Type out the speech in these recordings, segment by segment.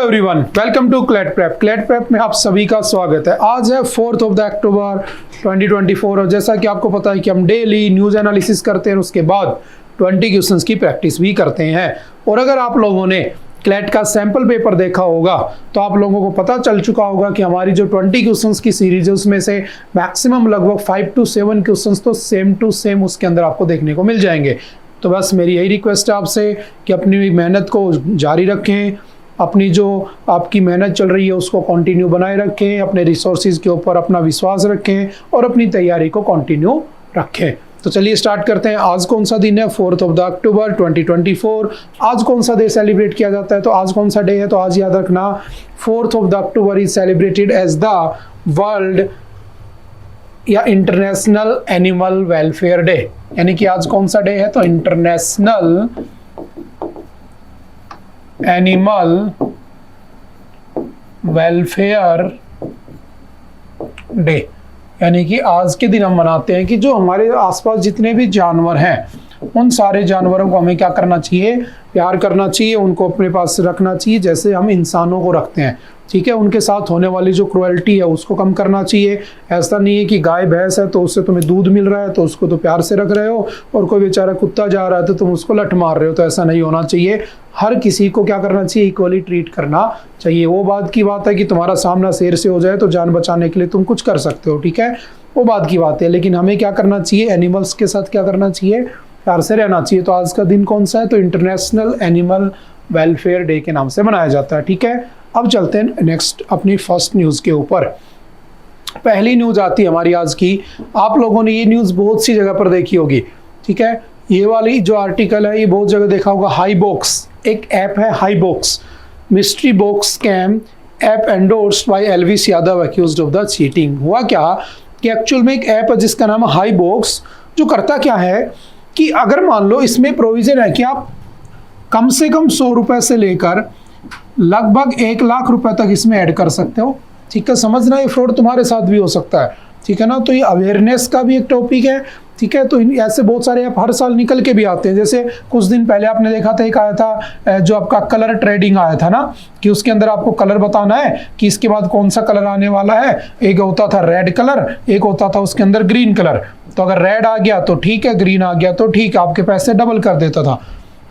Everyone, welcome to CLAT prep. CLAT prep में आप सभी का स्वागत है। आज है 4 अक्टूबर 2024 और जैसा कि आपको पता है कि हम डेली न्यूज़ एनालिसिस करते हैं, उसके बाद 20 क्वेश्चंस की प्रैक्टिस भी करते हैं। और अगर आप लोगों ने क्लैट का सैंपल पेपर देखा होगा तो आप लोगों को पता चल चुका होगा कि हमारी जो 20 क्वेश्चंस की सीरीज है उसमें से मैक्सिमम लगभग 5 to 7 क्वेश्चंस तो सेम टू सेम उसके अंदर आपको देखने को मिल जाएंगे। तो बस मेरी यही रिक्वेस्ट है आपसे कि अपनी मेहनत को जारी रखें, अपनी जो आपकी मेहनत चल रही है उसको कंटिन्यू बनाए रखें, अपने रिसोर्सेज के ऊपर अपना विश्वास रखें और अपनी तैयारी को कंटिन्यू रखें। तो चलिए स्टार्ट करते हैं। आज कौन सा दिन है? 4 अक्टूबर 2024। आज कौन सा डे सेलिब्रेट किया जाता है? तो आज कौन सा डे है? तो आज याद रखना 4 October is celebrated as the world या इंटरनेशनल एनिमल वेलफेयर डे। यानी कि आज कौन सा डे है? तो इंटरनेशनल एनिमल वेलफेयर डे। यानी कि आज के दिन हम मनाते हैं कि जो हमारे आसपास जितने भी जानवर हैं उन सारे जानवरों को हमें क्या करना चाहिए? प्यार करना चाहिए, उनको अपने पास रखना चाहिए जैसे हम इंसानों को रखते हैं। ठीक है, उनके साथ होने वाली जो क्रुएल्टी है उसको कम करना चाहिए। ऐसा नहीं है कि गाय भैंस है तो उससे तुम्हें दूध मिल रहा है तो उसको तो प्यार से रख रहे हो, और कोई बेचारा कुत्ता जा रहा है तो तुम उसको लठ मार रहे हो। तो ऐसा नहीं होना चाहिए। हर किसी को क्या करना चाहिए? इक्वली ट्रीट करना चाहिए। वो बात की बात है कि तुम्हारा सामना शेर से हो जाए तो जान बचाने के लिए तुम कुछ कर सकते हो, ठीक है, वो बात की बात है। लेकिन हमें क्या करना चाहिए? एनिमल्स के साथ क्या करना चाहिए? प्यार से रहना चाहिए। तो आज का दिन कौन सा है? तो इंटरनेशनल एनिमल वेलफेयर डे के नाम से मनाया जाता है। ठीक है, अब चलते हैं नेक्स्ट अपनी फर्स्ट न्यूज़ के ऊपर। पहली न्यूज़ आती है हमारी आज की। आप लोगों ने ये न्यूज़ बहुत सी जगह पर देखी होगी। ठीक है, ये वाली जो आर्टिकल है ये बहुत जगह देखा होगा। हाईबॉक्स एक ऐप है, HiBox mystery box scam app endorsed by Elvish Yadav accused of the cheating. हुआ क्या कि एक्चुअल में एक ऐप है जिसका नाम है हाईबॉक्स, जो करता क्या है कि अगर मान लो इसमें प्रोविजन है कि आप कम से कम 100 रुपए से लेकर लगभग 1 लाख रुपए तक इसमें ऐड कर सकते हो। ठीक है, समझना ये फ्रॉड तुम्हारे साथ भी हो सकता है। ठीक है ना, तो ये अवेयरनेस का भी एक टॉपिक है। ठीक है, तो ऐसे बहुत सारे ऐप हर साल निकल के भी आते हैं। जैसे कुछ दिन पहले आपने देखा था, एक आया था जो आपका कलर ट्रेडिंग आया था ना, कि उसके अंदर आपको कलर बताना है कि इसके बाद कौन सा कलर आने वाला है। एक होता था रेड कलर, एक होता था उसके अंदर ग्रीन कलर। तो अगर रेड आ गया तो ठीक है, ग्रीन आ गया तो ठीक है, आपके पैसे डबल कर देता था,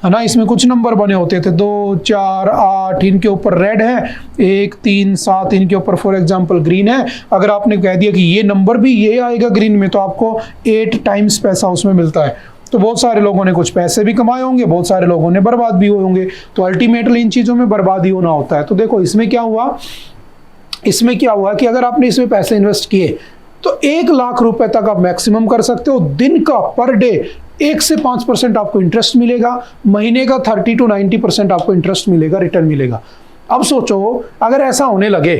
है ना। इसमें कुछ नंबर बने होते थे 2, 4, 8, इनके ऊपर रेड है, 1, 3, 7 इनके ऊपर फॉर एग्जांपल ग्रीन है। अगर आपने कह दिया कि ये नंबर भी ये आएगा ग्रीन में तो आपको 8 टाइम्स पैसा उसमें मिलता है। तो बहुत सारे लोगों ने कुछ पैसे भी कमाए होंगे, बहुत सारे लोगों ने बर्बाद भी हुए होंगे। तो अल्टीमेटली इन चीज़ों में बर्बादी होना होता है। तो देखो इसमें क्या हुआ, इसमें क्या हुआ कि अगर आपने इसमें पैसे इन्वेस्ट किए तो 1 लाख रुपए तक आप मैक्सिमम कर सकते हो। दिन का पर डे 1 से 5% आपको इंटरेस्ट मिलेगा, महीने का 30 to 90% आपको इंटरेस्ट मिलेगा, रिटर्न मिलेगा। अब सोचो अगर ऐसा होने लगे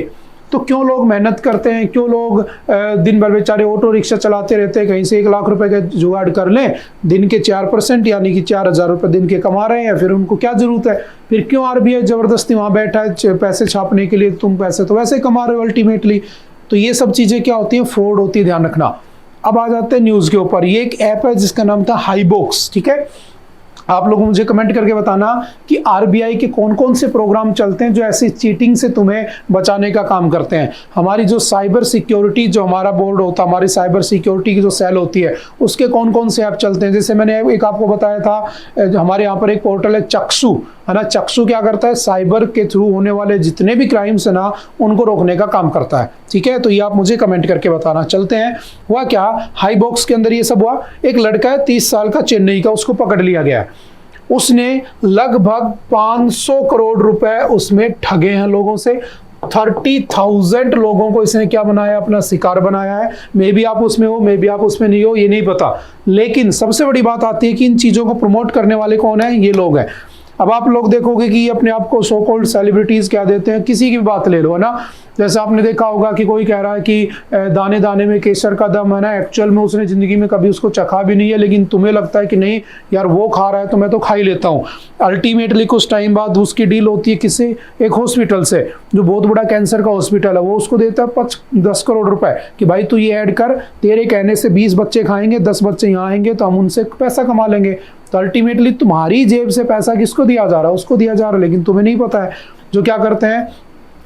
तो क्यों लोग मेहनत करते हैं, क्यों लोग दिन भर बेचारे ऑटो रिक्शा चलाते रहते हैं, कहीं से 1 लाख रुपए का जुगाड़ कर लें। दिन के 4% यानी कि 4,000 रुपये दिन के कमा रहे हैं, फिर उनको क्या जरूरत है? फिर क्यों आरबीआई जबरदस्ती वहां बैठा है पैसे छापने के लिए? तुम पैसे तो वैसे कमा रहे हो अल्टीमेटली। तो ये सब चीजें क्या होती हैं? फ्रॉड होती है, ध्यान रखना। अब आ जाते हैं न्यूज़ के ऊपर। ये एक ऐप है जिसका नाम था हाईबॉक्स। ठीक है, आप लोग मुझे कमेंट करके बताना कि आरबीआई के कौन कौन से प्रोग्राम चलते हैं जो ऐसी चीटिंग से तुम्हें बचाने का काम करते हैं। हमारी जो साइबर सिक्योरिटी, जो हमारा बोर्ड होता है, हमारी साइबर सिक्योरिटी की जो सेल होती है, उसके कौन कौन से ऐप चलते हैं। जैसे मैंने एक आपको बताया था, हमारे यहाँ पर एक पोर्टल है चक्षु, है ना। चक्षु क्या करता है? साइबर के थ्रू होने वाले जितने भी क्राइम्स है ना उनको रोकने का काम करता है। ठीक है, तो ये आप मुझे कमेंट करके बताना। चलते हैं, हुआ क्या हाईबॉक्स के अंदर ये सब हुआ। एक लड़का है 30 साल का, चेन्नई का, उसको पकड़ लिया गया है। उसने लगभग 500 करोड़ रुपए उसमें ठगे हैं लोगों से। 30,000 लोगों को इसने क्या बनाया? अपना शिकार बनाया है। मे बी आप उसमें हो, मे बी आप उसमें नहीं हो, ये नहीं पता। लेकिन सबसे बड़ी बात आती है कि इन चीजों को प्रमोट करने वाले कौन है? ये लोग हैं। अब आप लोग देखोगे कि अपने आप को सो कॉल्ड सेलिब्रिटीज क्या देते हैं। किसी की भी बात ले लो, है ना। जैसे आपने देखा होगा कि कोई कह रहा है कि दाने दाने में केसर का दम है ना। एक्चुअल में उसने जिंदगी में कभी उसको चखा भी नहीं है, लेकिन तुम्हें लगता है कि नहीं यार वो खा रहा है तो मैं तो खा ही लेता हूँ। अल्टीमेटली कुछ टाइम बाद उसकी डील होती है किसी एक हॉस्पिटल से, जो बहुत बड़ा कैंसर का हॉस्पिटल है। वो उसको देता है 10 करोड़ रुपए कि भाई तू ये ऐड कर, तेरे कहने से 20 बच्चे खाएंगे, 10 बच्चे यहाँ आएंगे तो हम उनसे पैसा कमा लेंगे। तो अल्टीमेटली तुम्हारी जेब से पैसा किसको दिया जा रहा है? उसको दिया जा रहा है, लेकिन तुम्हें नहीं पता है। जो क्या करते हैं,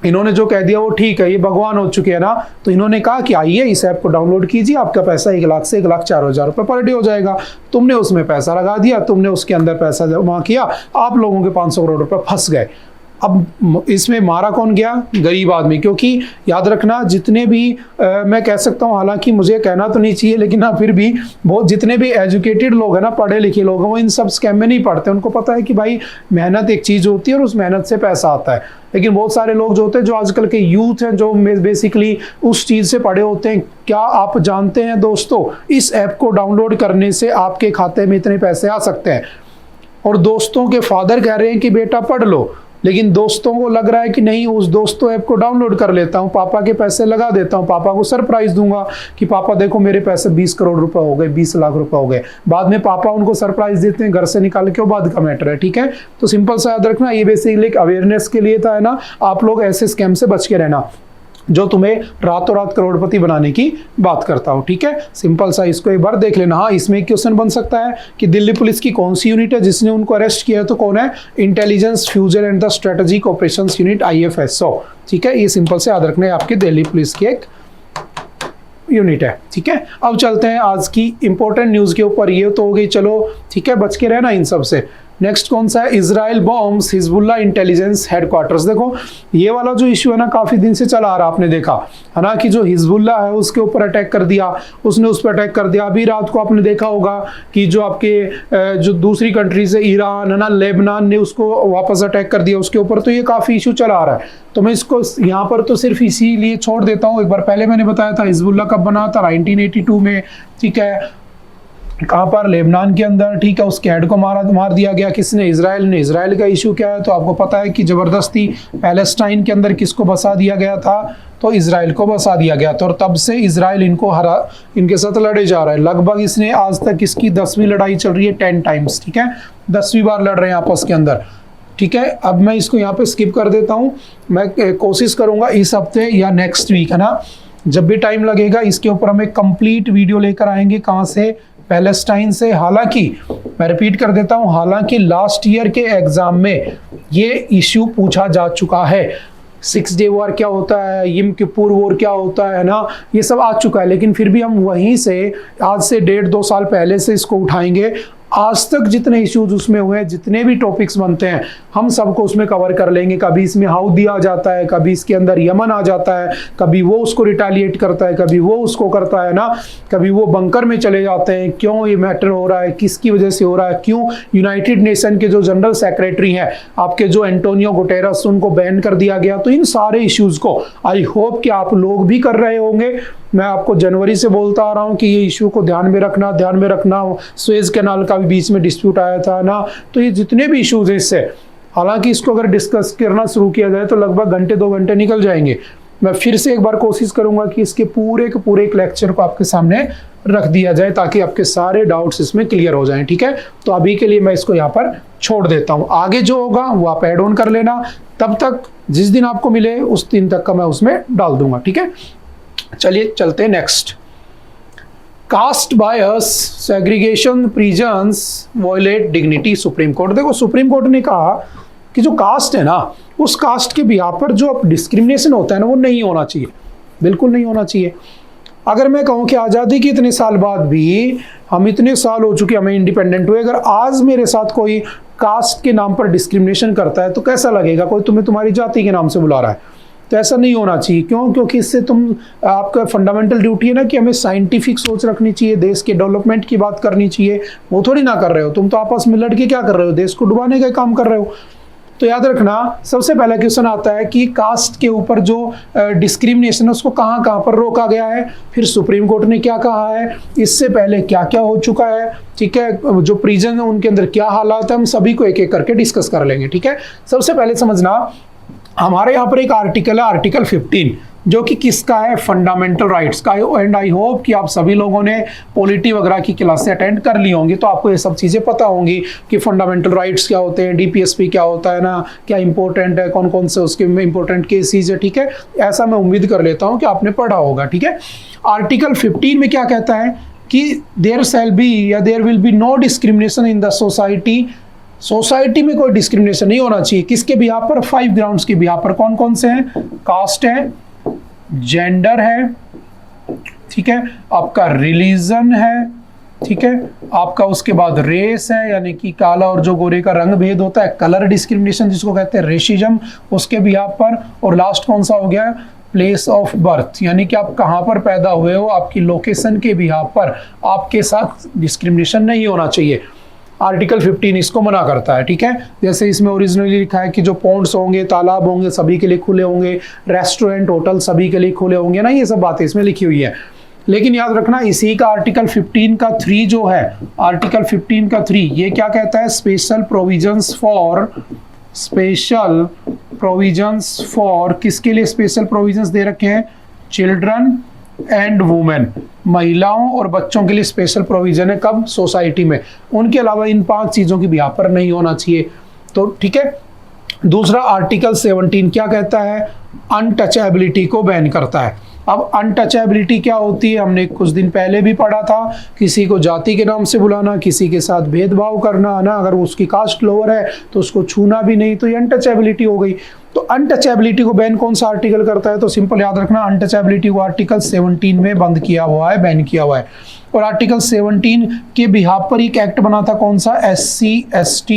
इन्होंने जो कह दिया वो ठीक है, ये भगवान हो चुके हैं ना, तो इन्होंने कहा कि आइए इस ऐप को डाउनलोड कीजिए, आपका पैसा 1 लाख से 1,04,000 रुपये पर डे हो जाएगा। तुमने उसमें पैसा लगा दिया, तुमने उसके अंदर पैसा जमा किया, आप लोगों के 500 करोड़ रुपये फंस गए। अब इसमें मारा कौन गया? गरीब आदमी। क्योंकि याद रखना, जितने भी मैं कह सकता हूँ, हालांकि मुझे कहना तो नहीं चाहिए, लेकिन हाँ फिर भी बहुत जितने भी एजुकेटेड लोग हैं ना, पढ़े लिखे लोग हैं, वो इन सब स्कैम में नहीं पड़ते। उनको पता है कि भाई मेहनत एक चीज़ होती है और उस मेहनत से पैसा आता है। लेकिन बहुत सारे लोग जो होते हैं, जो आजकल के यूथ हैं, जो बेसिकली उस चीज़ से पढ़े होते हैं। क्या आप जानते हैं दोस्तों, इस ऐप को डाउनलोड करने से आपके खाते में इतने पैसे आ सकते हैं। और दोस्तों के फादर कह रहे हैं कि बेटा पढ़ लो, लेकिन दोस्तों को लग रहा है कि नहीं, उस दोस्तों ऐप को डाउनलोड कर लेता हूँ, पापा के पैसे लगा देता हूँ, पापा को सरप्राइज दूंगा कि पापा देखो मेरे पैसे 20 करोड़ रुपए हो गए, 20 लाख रुपए हो गए। बाद में पापा उनको सरप्राइज देते हैं, घर से निकाल के, वो बाद का मैटर है। ठीक है, तो सिंपल सा याद रखना, ये बेसिकली एक अवेयरनेस के लिए था, है ना। आप लोग ऐसे स्कैम से बच के रहना जो तुम्हें रातों रात करोड़पति बनाने की बात करता हो। ठीक है, सिंपल सा इसको एक बार देख लेना। हाँ, इसमें एक क्वेश्चन बन सकता है कि दिल्ली पुलिस की कौन सी यूनिट है जिसने उनको अरेस्ट किया, तो कौन है? Intelligence fusion and the strategic operations unit, IFSO। ठीक है, ये सिंपल से याद रखना है, आपकी दिल्ली पुलिस की एक यूनिट है। ठीक है, अब चलते हैं आज की इंपॉर्टेंट न्यूज़ के ऊपर। ये तो हो गई, चलो ठीक है, बच के रहना इन सब से। नेक्स्ट कौन सा है? Israel bombs Hezbollah intelligence headquarters. देखो ये वाला जो इशू है ना, काफी दिन से चला आ रहा, आपने देखा है ना, कि जो हिजबुल्ला है उसके ऊपर अटैक कर दिया, उसने उस पर अटैक कर दिया। अभी रात को आपने देखा होगा कि जो आपके जो दूसरी कंट्रीज है, ईरान है ना, लेबनान ने उसको वापस अटैक कर दिया उसके ऊपर। तो ये काफी इशू चला आ रहा है, तो मैं इसको यहाँ पर तो सिर्फ इसीलिए छोड़ देता हूँ। एक बार पहले मैंने बताया था हिजबुल्ला कब बना था, 1982 में। ठीक है, कहाँ पर? लेबनान के अंदर। ठीक है, उसके हेड को मार दिया गया। किसने? इजराइल ने। इजराइल का इशू क्या है? तो आपको पता है कि जबरदस्ती पैलेस्टाइन के अंदर किसको बसा दिया गया था? तो इजराइल को बसा दिया गया था। और तब से इजराइल इनके साथ लड़े जा रहा है। लगभग इसने आज तक इसकी 10वीं लड़ाई चल रही है, 10 टाइम्स। ठीक है, 10वीं बार लड़ रहे हैं आपस के अंदर। ठीक है, अब मैं इसको यहाँ पे स्किप कर देता हूँ। मैं कोशिश करूंगा इस हफ्ते या नेक्स्ट वीक, है ना, जब भी टाइम लगेगा, इसके ऊपर हम एक कंप्लीट वीडियो लेकर आएंगे। कहाँ से? पैलेस्टाइन से। हालांकि मैं रिपीट कर देता हूं, हालांकि लास्ट ईयर के एग्जाम में ये इश्यू पूछा जा चुका है। 6 डे वॉर क्या होता है, यम किपुर वॉर क्या होता है ना, ये सब आ चुका है। लेकिन फिर भी हम वहीं से आज से 1.5-2 साल पहले से इसको उठाएंगे। आज तक जितने इश्यूज उसमें हुए हैं, जितने भी टॉपिक्स बनते हैं, हम सबको उसमें कवर कर लेंगे। कभी इसमें हाउदी आ जाता है, कभी इसके अंदर यमन आ जाता है, कभी वो उसको रिटेलिएट करता है, कभी वो उसको करता है ना, कभी वो बंकर में चले जाते हैं। क्यों ये मैटर हो रहा है, किसकी वजह से हो रहा है, क्यों यूनाइटेड नेशन के जो जनरल सेक्रेटरी हैं आपके, जो एंटोनियो गुटेरस, उनको बैन कर दिया गया। तो इन सारे इश्यूज को आई होप कि आप लोग भी कर रहे होंगे। मैं आपको जनवरी से बोलता आ रहा हूं कि ये इशू को ध्यान में रखना। सुएज कैनाल का भी बीच में डिस्प्यूट आया था ना, तो ये जितने भी इश्यूज हैं इससे, हालांकि इसको अगर डिस्कस करना शुरू किया जाए तो लगभग घंटे 2 घंटे निकल जाएंगे। मैं फिर से एक बार कोशिश करूंगा कि इसके पूरे के पूरे एक लेक्चर को आपके सामने रख दिया जाए, ताकि आपके सारे डाउट्स इसमें क्लियर हो जाएं। ठीक है, तो अभी के लिए मैं इसको यहाँ पर छोड़ देता हूँ। आगे जो होगा वो आप ऐड ऑन कर लेना। तब तक जिस दिन आपको मिले उस दिन तक का मैं उसमें डाल दूंगा। ठीक है, चलिए चलते हैं next. Caste bias, segregation, prisons violate dignity, supreme court. देखो सुप्रीम कोर्ट ने कहा कि जो कास्ट है ना, उस कास्ट के बिहार पर जो डिस्क्रिमिनेशन होता है ना, वो नहीं होना चाहिए, बिल्कुल नहीं होना चाहिए। अगर मैं कहूँ कि आज़ादी के इतने साल बाद भी, हम इतने साल हो चुके हमें इंडिपेंडेंट हुए, अगर आज मेरे साथ कोई कास्ट के नाम पर डिस्क्रिमिनेशन करता है तो कैसा लगेगा? कोई तुम्हें तुम्हारी जाति के नाम से बुला रहा है, तो ऐसा नहीं होना चाहिए। क्यों? क्योंकि इससे आपका फंडामेंटल ड्यूटी है ना कि हमें साइंटिफिक सोच रखनी चाहिए, देश के डेवलपमेंट की बात करनी चाहिए। वो थोड़ी ना कर रहे हो तुम, तो आपस में लड़के क्या कर रहे हो? देश को डुबाने का काम कर रहे हो। तो याद रखना, सबसे पहला क्वेश्चन आता है कि कास्ट के ऊपर जो डिस्क्रिमिनेशन है उसको कहाँ कहाँ पर रोका गया है, फिर सुप्रीम कोर्ट ने क्या कहा है, इससे पहले क्या क्या हो चुका है। ठीक है, जो प्रिजन है उनके अंदर क्या हालात है, हम सभी को एक एक करके डिस्कस कर लेंगे। ठीक है, सबसे पहले समझना, हमारे यहाँ पर एक आर्टिकल है, आर्टिकल 15, जो कि किसका है? फंडामेंटल राइट्स का। एंड आई होप कि आप सभी लोगों ने पॉलिटी वगैरह की क्लासें अटेंड कर ली होंगी, तो आपको ये सब चीज़ें पता होंगी कि फंडामेंटल राइट्स क्या होते हैं, DPSP क्या होता है ना, क्या इंपॉर्टेंट है, कौन कौन से उसके इंपॉर्टेंट केसेस है। ठीक है, ऐसा मैं उम्मीद कर लेता हूँ कि आपने पढ़ा होगा। ठीक है, आर्टिकल 15 में क्या कहता है कि देयर शैल बी या there will be no discrimination in the society society में कोई डिस्क्रिमिनेशन नहीं होना चाहिए। किसके बिहाफ पर? 5 ग्राउंड्स के बिहाफ पर। कौन कौन से हैं? कास्ट है, जेंडर है, ठीक है, आपका रिलीजन है, ठीक है, आपका उसके बाद रेस है, यानी कि काला और जो गोरे का रंग भेद होता है, कलर डिस्क्रिमिनेशन जिसको कहते हैं रेसिज्म, उसके बिहाफ पर। और लास्ट कौन सा हो गया? प्लेस ऑफ बर्थ, यानी कि आप कहाँ पर पैदा हुए हो, आपकी लोकेशन के बिहाफ पर आपके साथ डिस्क्रिमिनेशन नहीं होना चाहिए। आर्टिकल 15 इसको मना करता है, ठीक है। जैसे इसमें ओरिजिनली लिखा है कि जो पॉन्ड्स होंगे, तालाब होंगे, सभी के लिए खुले होंगे, रेस्टोरेंट, होटल सभी के लिए खुले होंगे ना, ये सब बातें इसमें लिखी हुई है। लेकिन याद रखना इसी का आर्टिकल 15 का 3 जो है, आर्टिकल 15 का 3 ये क्या कहता है? स्पेशल प्रोविजंस फॉर किसके लिए स्पेशल प्रोविजंस दे रखे हैं? चिल्ड्रन एंड वुमेन, महिलाओं और बच्चों के लिए स्पेशल प्रोविजन है। कब? सोसाइटी में। उनके अलावा इन 5 चीजों की बिहाफ पर नहीं होना चाहिए। तो ठीक है। दूसरा आर्टिकल 17 क्या कहता है? अनटचेबिलिटी को बैन करता है। अब अनटचेबिलिटी क्या होती है? हमने कुछ दिन पहले भी पढ़ा था, किसी को जाति के नाम से बुलाना, किसी के साथ भेदभाव करना, ना अगर उसकी कास्ट लोअर है तो उसको छूना भी नहीं, तो ये अनटचेबिलिटी हो गई। तो अनटचेबिलिटी को बैन कौन सा आर्टिकल करता है? तो सिंपल याद रखना, अनटचेबिलिटी को आर्टिकल 17 में बंद किया हुआ है, बैन किया हुआ है। और आर्टिकल 17 के बिहाफ पर एक एक्ट बना था, कौन सा? SC/ST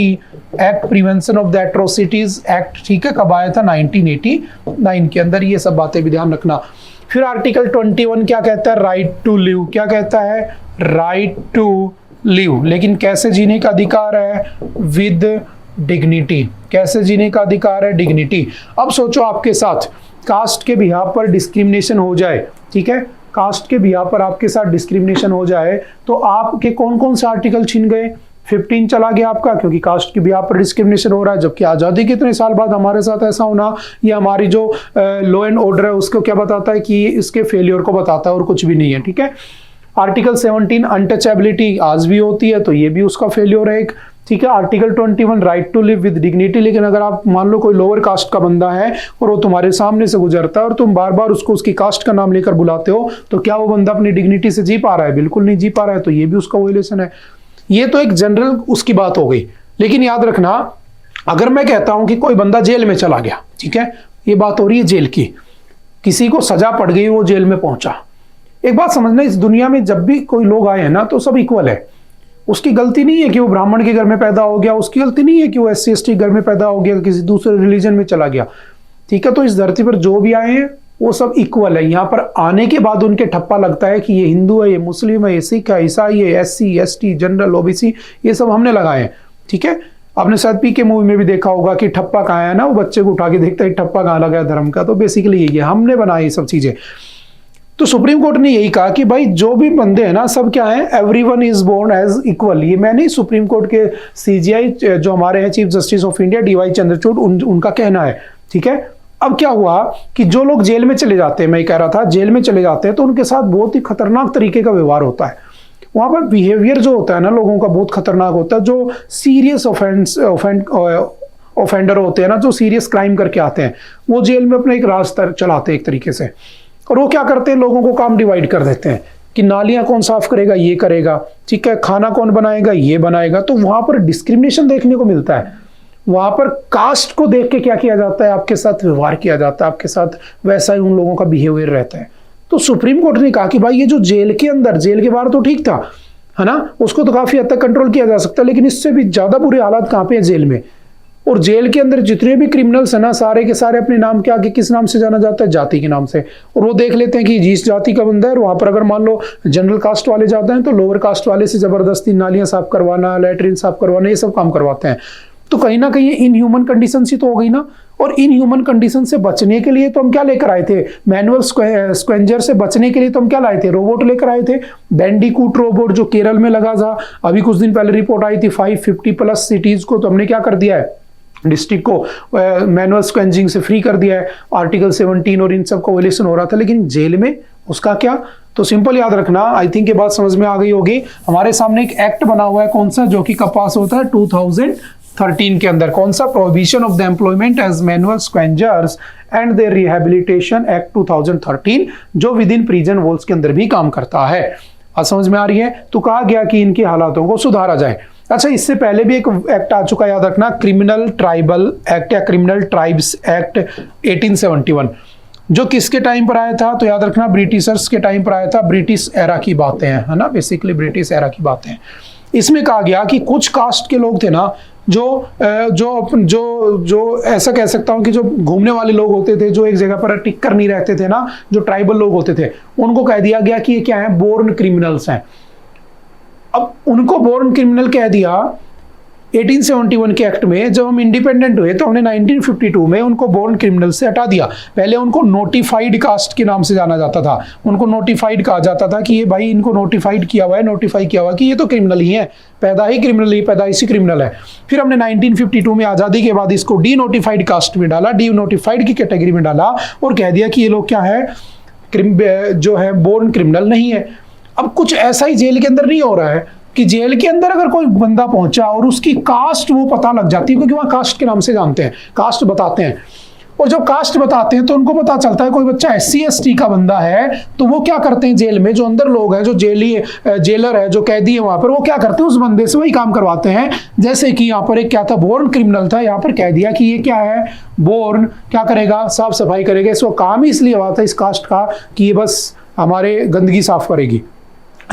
act, prevention of the atrocities act, ठीक है। कब आया था? 1989 के अंदर। ये सब बातें भी ध्यान रखना। फिर आर्टिकल 21 क्या कहता है? Right to live. क्या कहता है? Right to live. लेकिन कैसे जीने का अधिकार है? With dignity. कैसे जीने का अधिकार है? डिग्निटी। अब सोचो आपके साथ कास्ट के बिहाफ पर डिस्क्रिमिनेशन हो जाए, ठीक है, कास्ट के बिहाफ पर आपके साथ डिस्क्रिमिनेशन हो जाए तो आपके कौन कौन से आर्टिकल छीन गए? 15 चला गया आपका, क्योंकि कास्ट के बिहाफ पर डिस्क्रिमिनेशन हो रहा है, जबकि आज़ादी के इतने साल बाद हमारे साथ ऐसा होना, ये हमारी जो लॉ एंड ऑर्डर है उसको क्या बताता है? कि इसके फेलियर को बताता है और कुछ भी नहीं है, ठीक है। आर्टिकल 17 अनटचेबिलिटी आज भी होती है, तो ये भी उसका फेलियर है एक, ठीक है। Article 21 right to live with dignity. लेकिन अगर आप मान लो कोई लोअर कास्ट का बंदा है और वो तुम्हारे सामने से गुजरता है और तुम बार बार उसको उसकी कास्ट का नाम लेकर बुलाते हो, तो क्या वो बंदा अपनी डिग्निटी से जी पा रहा है? बिल्कुल नहीं जी पा रहा है, तो ये भी उसका वायलेशन है। ये तो एक जनरल उसकी बात हो गई। लेकिन याद रखना, अगर मैं कहता हूं कि कोई बंदा जेल में चला गया, ठीक है, ये बात हो रही है जेल की, किसी को सजा पड़ गई, वो जेल में पहुंचा। एक बात समझना, इस दुनिया में जब भी कोई लोग आए हैं ना, तो सब इक्वल है। उसकी गलती नहीं है कि वो ब्राह्मण के घर में पैदा हो गया, उसकी गलती नहीं है कि वो SC/ST घर में पैदा हो गया, किसी दूसरे रिलीजन में चला गया, ठीक है। तो इस धरती पर जो भी आए हैं वो सब इक्वल है। यहाँ पर आने के बाद उनके ठप्पा लगता है कि ये हिंदू है, ये मुस्लिम है, ये सिख है, ईसाई है, SC/ST, जनरल, OBC, ये सब हमने लगाए हैं, ठीक है। आपने शायद PK मूवी में भी देखा होगा कि ठप्पा कहाँ है ना, वो बच्चे को उठा के देखता है ठप्पा कहाँ लगा है धर्म का। तो बेसिकली यही है, हमने बनाई ये सब चीजें। तो सुप्रीम कोर्ट ने यही कहा कि भाई जो भी बंदे हैं ना, सब क्या है? Everyone is born as equal. ये मैं नहीं, सुप्रीम कोर्ट के CGI जो हमारे हैं, chief justice of India DY Chandrachud, उनका कहना है, ठीक है। अब क्या हुआ कि जो लोग जेल में चले जाते हैं, मैं कह रहा था जेल में चले जाते हैं, तो उनके साथ बहुत ही खतरनाक तरीके का व्यवहार होता है। वहां पर बिहेवियर जो होता है ना लोगों का बहुत खतरनाक होता है। जो सीरियस ऑफेंडर होते हैं ना, जो सीरियस क्राइम करके आते हैं, वो जेल में अपना एक राज चलाते हैं एक तरीके से। और वो क्या करते हैं? लोगों को काम डिवाइड कर देते हैं कि नालियां कौन साफ करेगा, ये करेगा, ठीक है, खाना कौन बनाएगा, ये बनाएगा। तो वहां पर डिस्क्रिमिनेशन देखने को मिलता है। वहां पर कास्ट को देख के क्या किया जाता है? आपके साथ व्यवहार किया जाता है, आपके साथ वैसा ही उन लोगों का बिहेवियर रहता है। तो सुप्रीम कोर्ट ने कहा कि भाई ये जो जेल के अंदर, जेल के बाहर तो ठीक था, है ना, उसको तो काफी हद तक कंट्रोल किया जा सकता है, लेकिन इससे भी ज्यादा बुरे हालात कहाँ पे है? जेल में। और जेल के अंदर जितने भी क्रिमिनल्स है ना, सारे के सारे अपने नाम के आगे किस नाम से जाना जाता है? जाति के नाम से। और वो देख लेते हैं कि जिस जाति का बंदा है, वहां पर अगर मान लो जनरल कास्ट वाले जाते हैं, तो लोअर कास्ट वाले से जबरदस्ती नालियां साफ करवाना, लैट्रिन साफ करवाना, ये सब काम करवाते हैं। तो कहीं ना कहीं इन ह्यूमन कंडीशन ही तो हो गई ना। और इन ह्यूमन कंडीशन से बचने के लिए तो हम क्या लेकर आए थे? मैनुअल स्क्वेंजर से बचने के लिए तो हम क्या लाए थे? रोबोट लेकर आए थे, बैंडिकूट रोबोट, जो केरल में लगा था। अभी कुछ दिन पहले रिपोर्ट आई थी 550+ सिटीज को, तो हमने क्या कर दिया है? डिस्ट्रिक्ट को मैनुअल स्क्वेंजिंग से फ्री कर दिया है। आर्टिकल 17 और इन सब का वायलेशन हो रहा था, लेकिन जेल में उसका क्या? तो सिंपल याद रखना, आई थिंक ये बात समझ में आ गई होगी। हमारे सामने एक एक्ट बना हुआ है, कौन सा? जो कि कब पास होता है? 2013 के अंदर। कौन सा? Prohibition of the employment as manual scavengers and their rehabilitation act 2013, जो विद इन प्रिजन वॉल्स के अंदर भी काम करता है। समझ में आ रही है? तो कहा गया कि इनके हालातों को सुधारा जाए। अच्छा, इससे पहले भी एक एक्ट आ चुका है, याद रखना, क्रिमिनल ट्राइबल एक्ट या क्रिमिनल ट्राइब्स एक्ट 1871, जो किसके टाइम पर आया था? तो याद रखना ब्रिटिशर्स के टाइम पर आया था। ब्रिटिश एरा की बातें हैं, है ना, बेसिकली ब्रिटिश एरा की बातें हैं। इसमें कहा गया कि कुछ कास्ट के लोग थे ना, जो जो जो जो ऐसा कह सकता हूं कि जो घूमने वाले लोग होते थे, जो एक जगह पर टिक कर नहीं रहते थे ना, जो ट्राइबल लोग होते थे, उनको कह दिया गया कि ये क्या है, बोर्न क्रिमिनल्स हैं। अब उनको बोर्न क्रिमिनल कह दिया 1871 के एक्ट में। जब हम इंडिपेंडेंट हुए तो हमने 1952 में उनको बोर्न क्रिमिनल से हटा दिया। पहले उनको नोटिफाइड कास्ट के नाम से जाना जाता था, उनको नोटिफाइड कहा जाता था कि ये भाई इनको नोटिफाइड किया हुआ है, नोटिफाई किया हुआ है कि ये तो क्रिमिनल ही है, पैदाइशी क्रिमिनल है। फिर हमने 1952 में आज़ादी के बाद इसको डी नोटिफाइड कास्ट में डाला, डी नोटिफाइड की कैटेगरी में डाला और कह दिया कि ये लोग क्या है, जो है बोर्न क्रिमिनल नहीं है। अब कुछ ऐसा ही जेल के अंदर नहीं हो रहा है कि जेल के अंदर अगर कोई बंदा पहुंचा और उसकी कास्ट वो पता लग जाती है, क्योंकि वहां कास्ट के नाम से जानते हैं, कास्ट बताते हैं, और जब कास्ट बताते हैं तो उनको पता चलता है कोई बच्चा SC ST का बंदा है, तो वो क्या करते हैं, जेल में जो अंदर लोग हैं, जो जेलर है, जो कैदी है वहां पर, वो क्या करते हैं, उस बंदे से वही काम करवाते हैं। जैसे कि यहाँ पर एक क्या था, बोर्न क्रिमिनल था, यहाँ पर कह दिया कि ये क्या है, बोर्न क्या करेगा, साफ सफाई करेगा। इसको काम ही इसलिए हुआ था इस कास्ट का कि ये बस हमारे गंदगी साफ करेगी।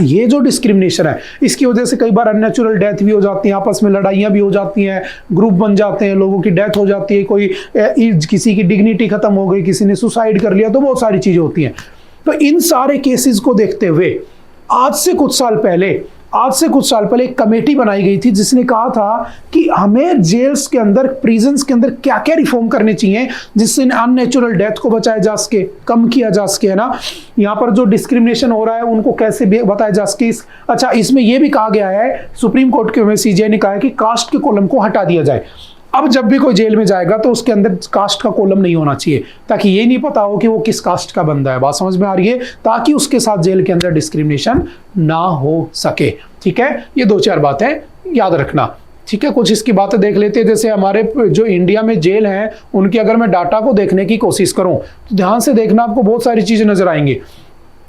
ये जो डिस्क्रिमिनेशन है, इसकी वजह से कई बार अननेचुरल डेथ भी हो जाती है, आपस में लड़ाइयाँ भी हो जाती हैं, ग्रुप बन जाते हैं, लोगों की डेथ हो जाती है, कोई किसी की डिग्निटी खत्म हो गई, किसी ने सुसाइड कर लिया, तो बहुत सारी चीजें होती हैं। तो इन सारे केसेस को देखते हुए आज से कुछ साल पहले एक कमेटी बनाई गई थी जिसने कहा था कि हमें जेल्स के अंदर, प्रिजन्स के अंदर क्या क्या रिफॉर्म करने चाहिए जिससे अननेचुरल डेथ को बचाया जा सके, कम किया जा सके, है ना। यहाँ पर जो डिस्क्रिमिनेशन हो रहा है उनको कैसे बताया जा सके। अच्छा, इसमें यह भी कहा गया है, सुप्रीम कोर्ट के CJI ने कहा है कि कास्ट के कॉलम को हटा दिया जाए। अब जब भी कोई जेल में जाएगा तो उसके अंदर कास्ट का कॉलम नहीं होना चाहिए, ताकि ये नहीं पता हो कि वो किस कास्ट का बंदा है। बात समझ में आ रही है? ताकि उसके साथ जेल के अंदर डिस्क्रिमिनेशन ना हो सके। ठीक है, ये 2-4 बातें याद रखना। ठीक है, कुछ इसकी बातें देख लेते हैं। जैसे हमारे जो इंडिया में जेल हैं उनकी अगर मैं डाटा को देखने की कोशिश करूं तो ध्यान से देखना, आपको बहुत सारी चीजें नजर आएंगी।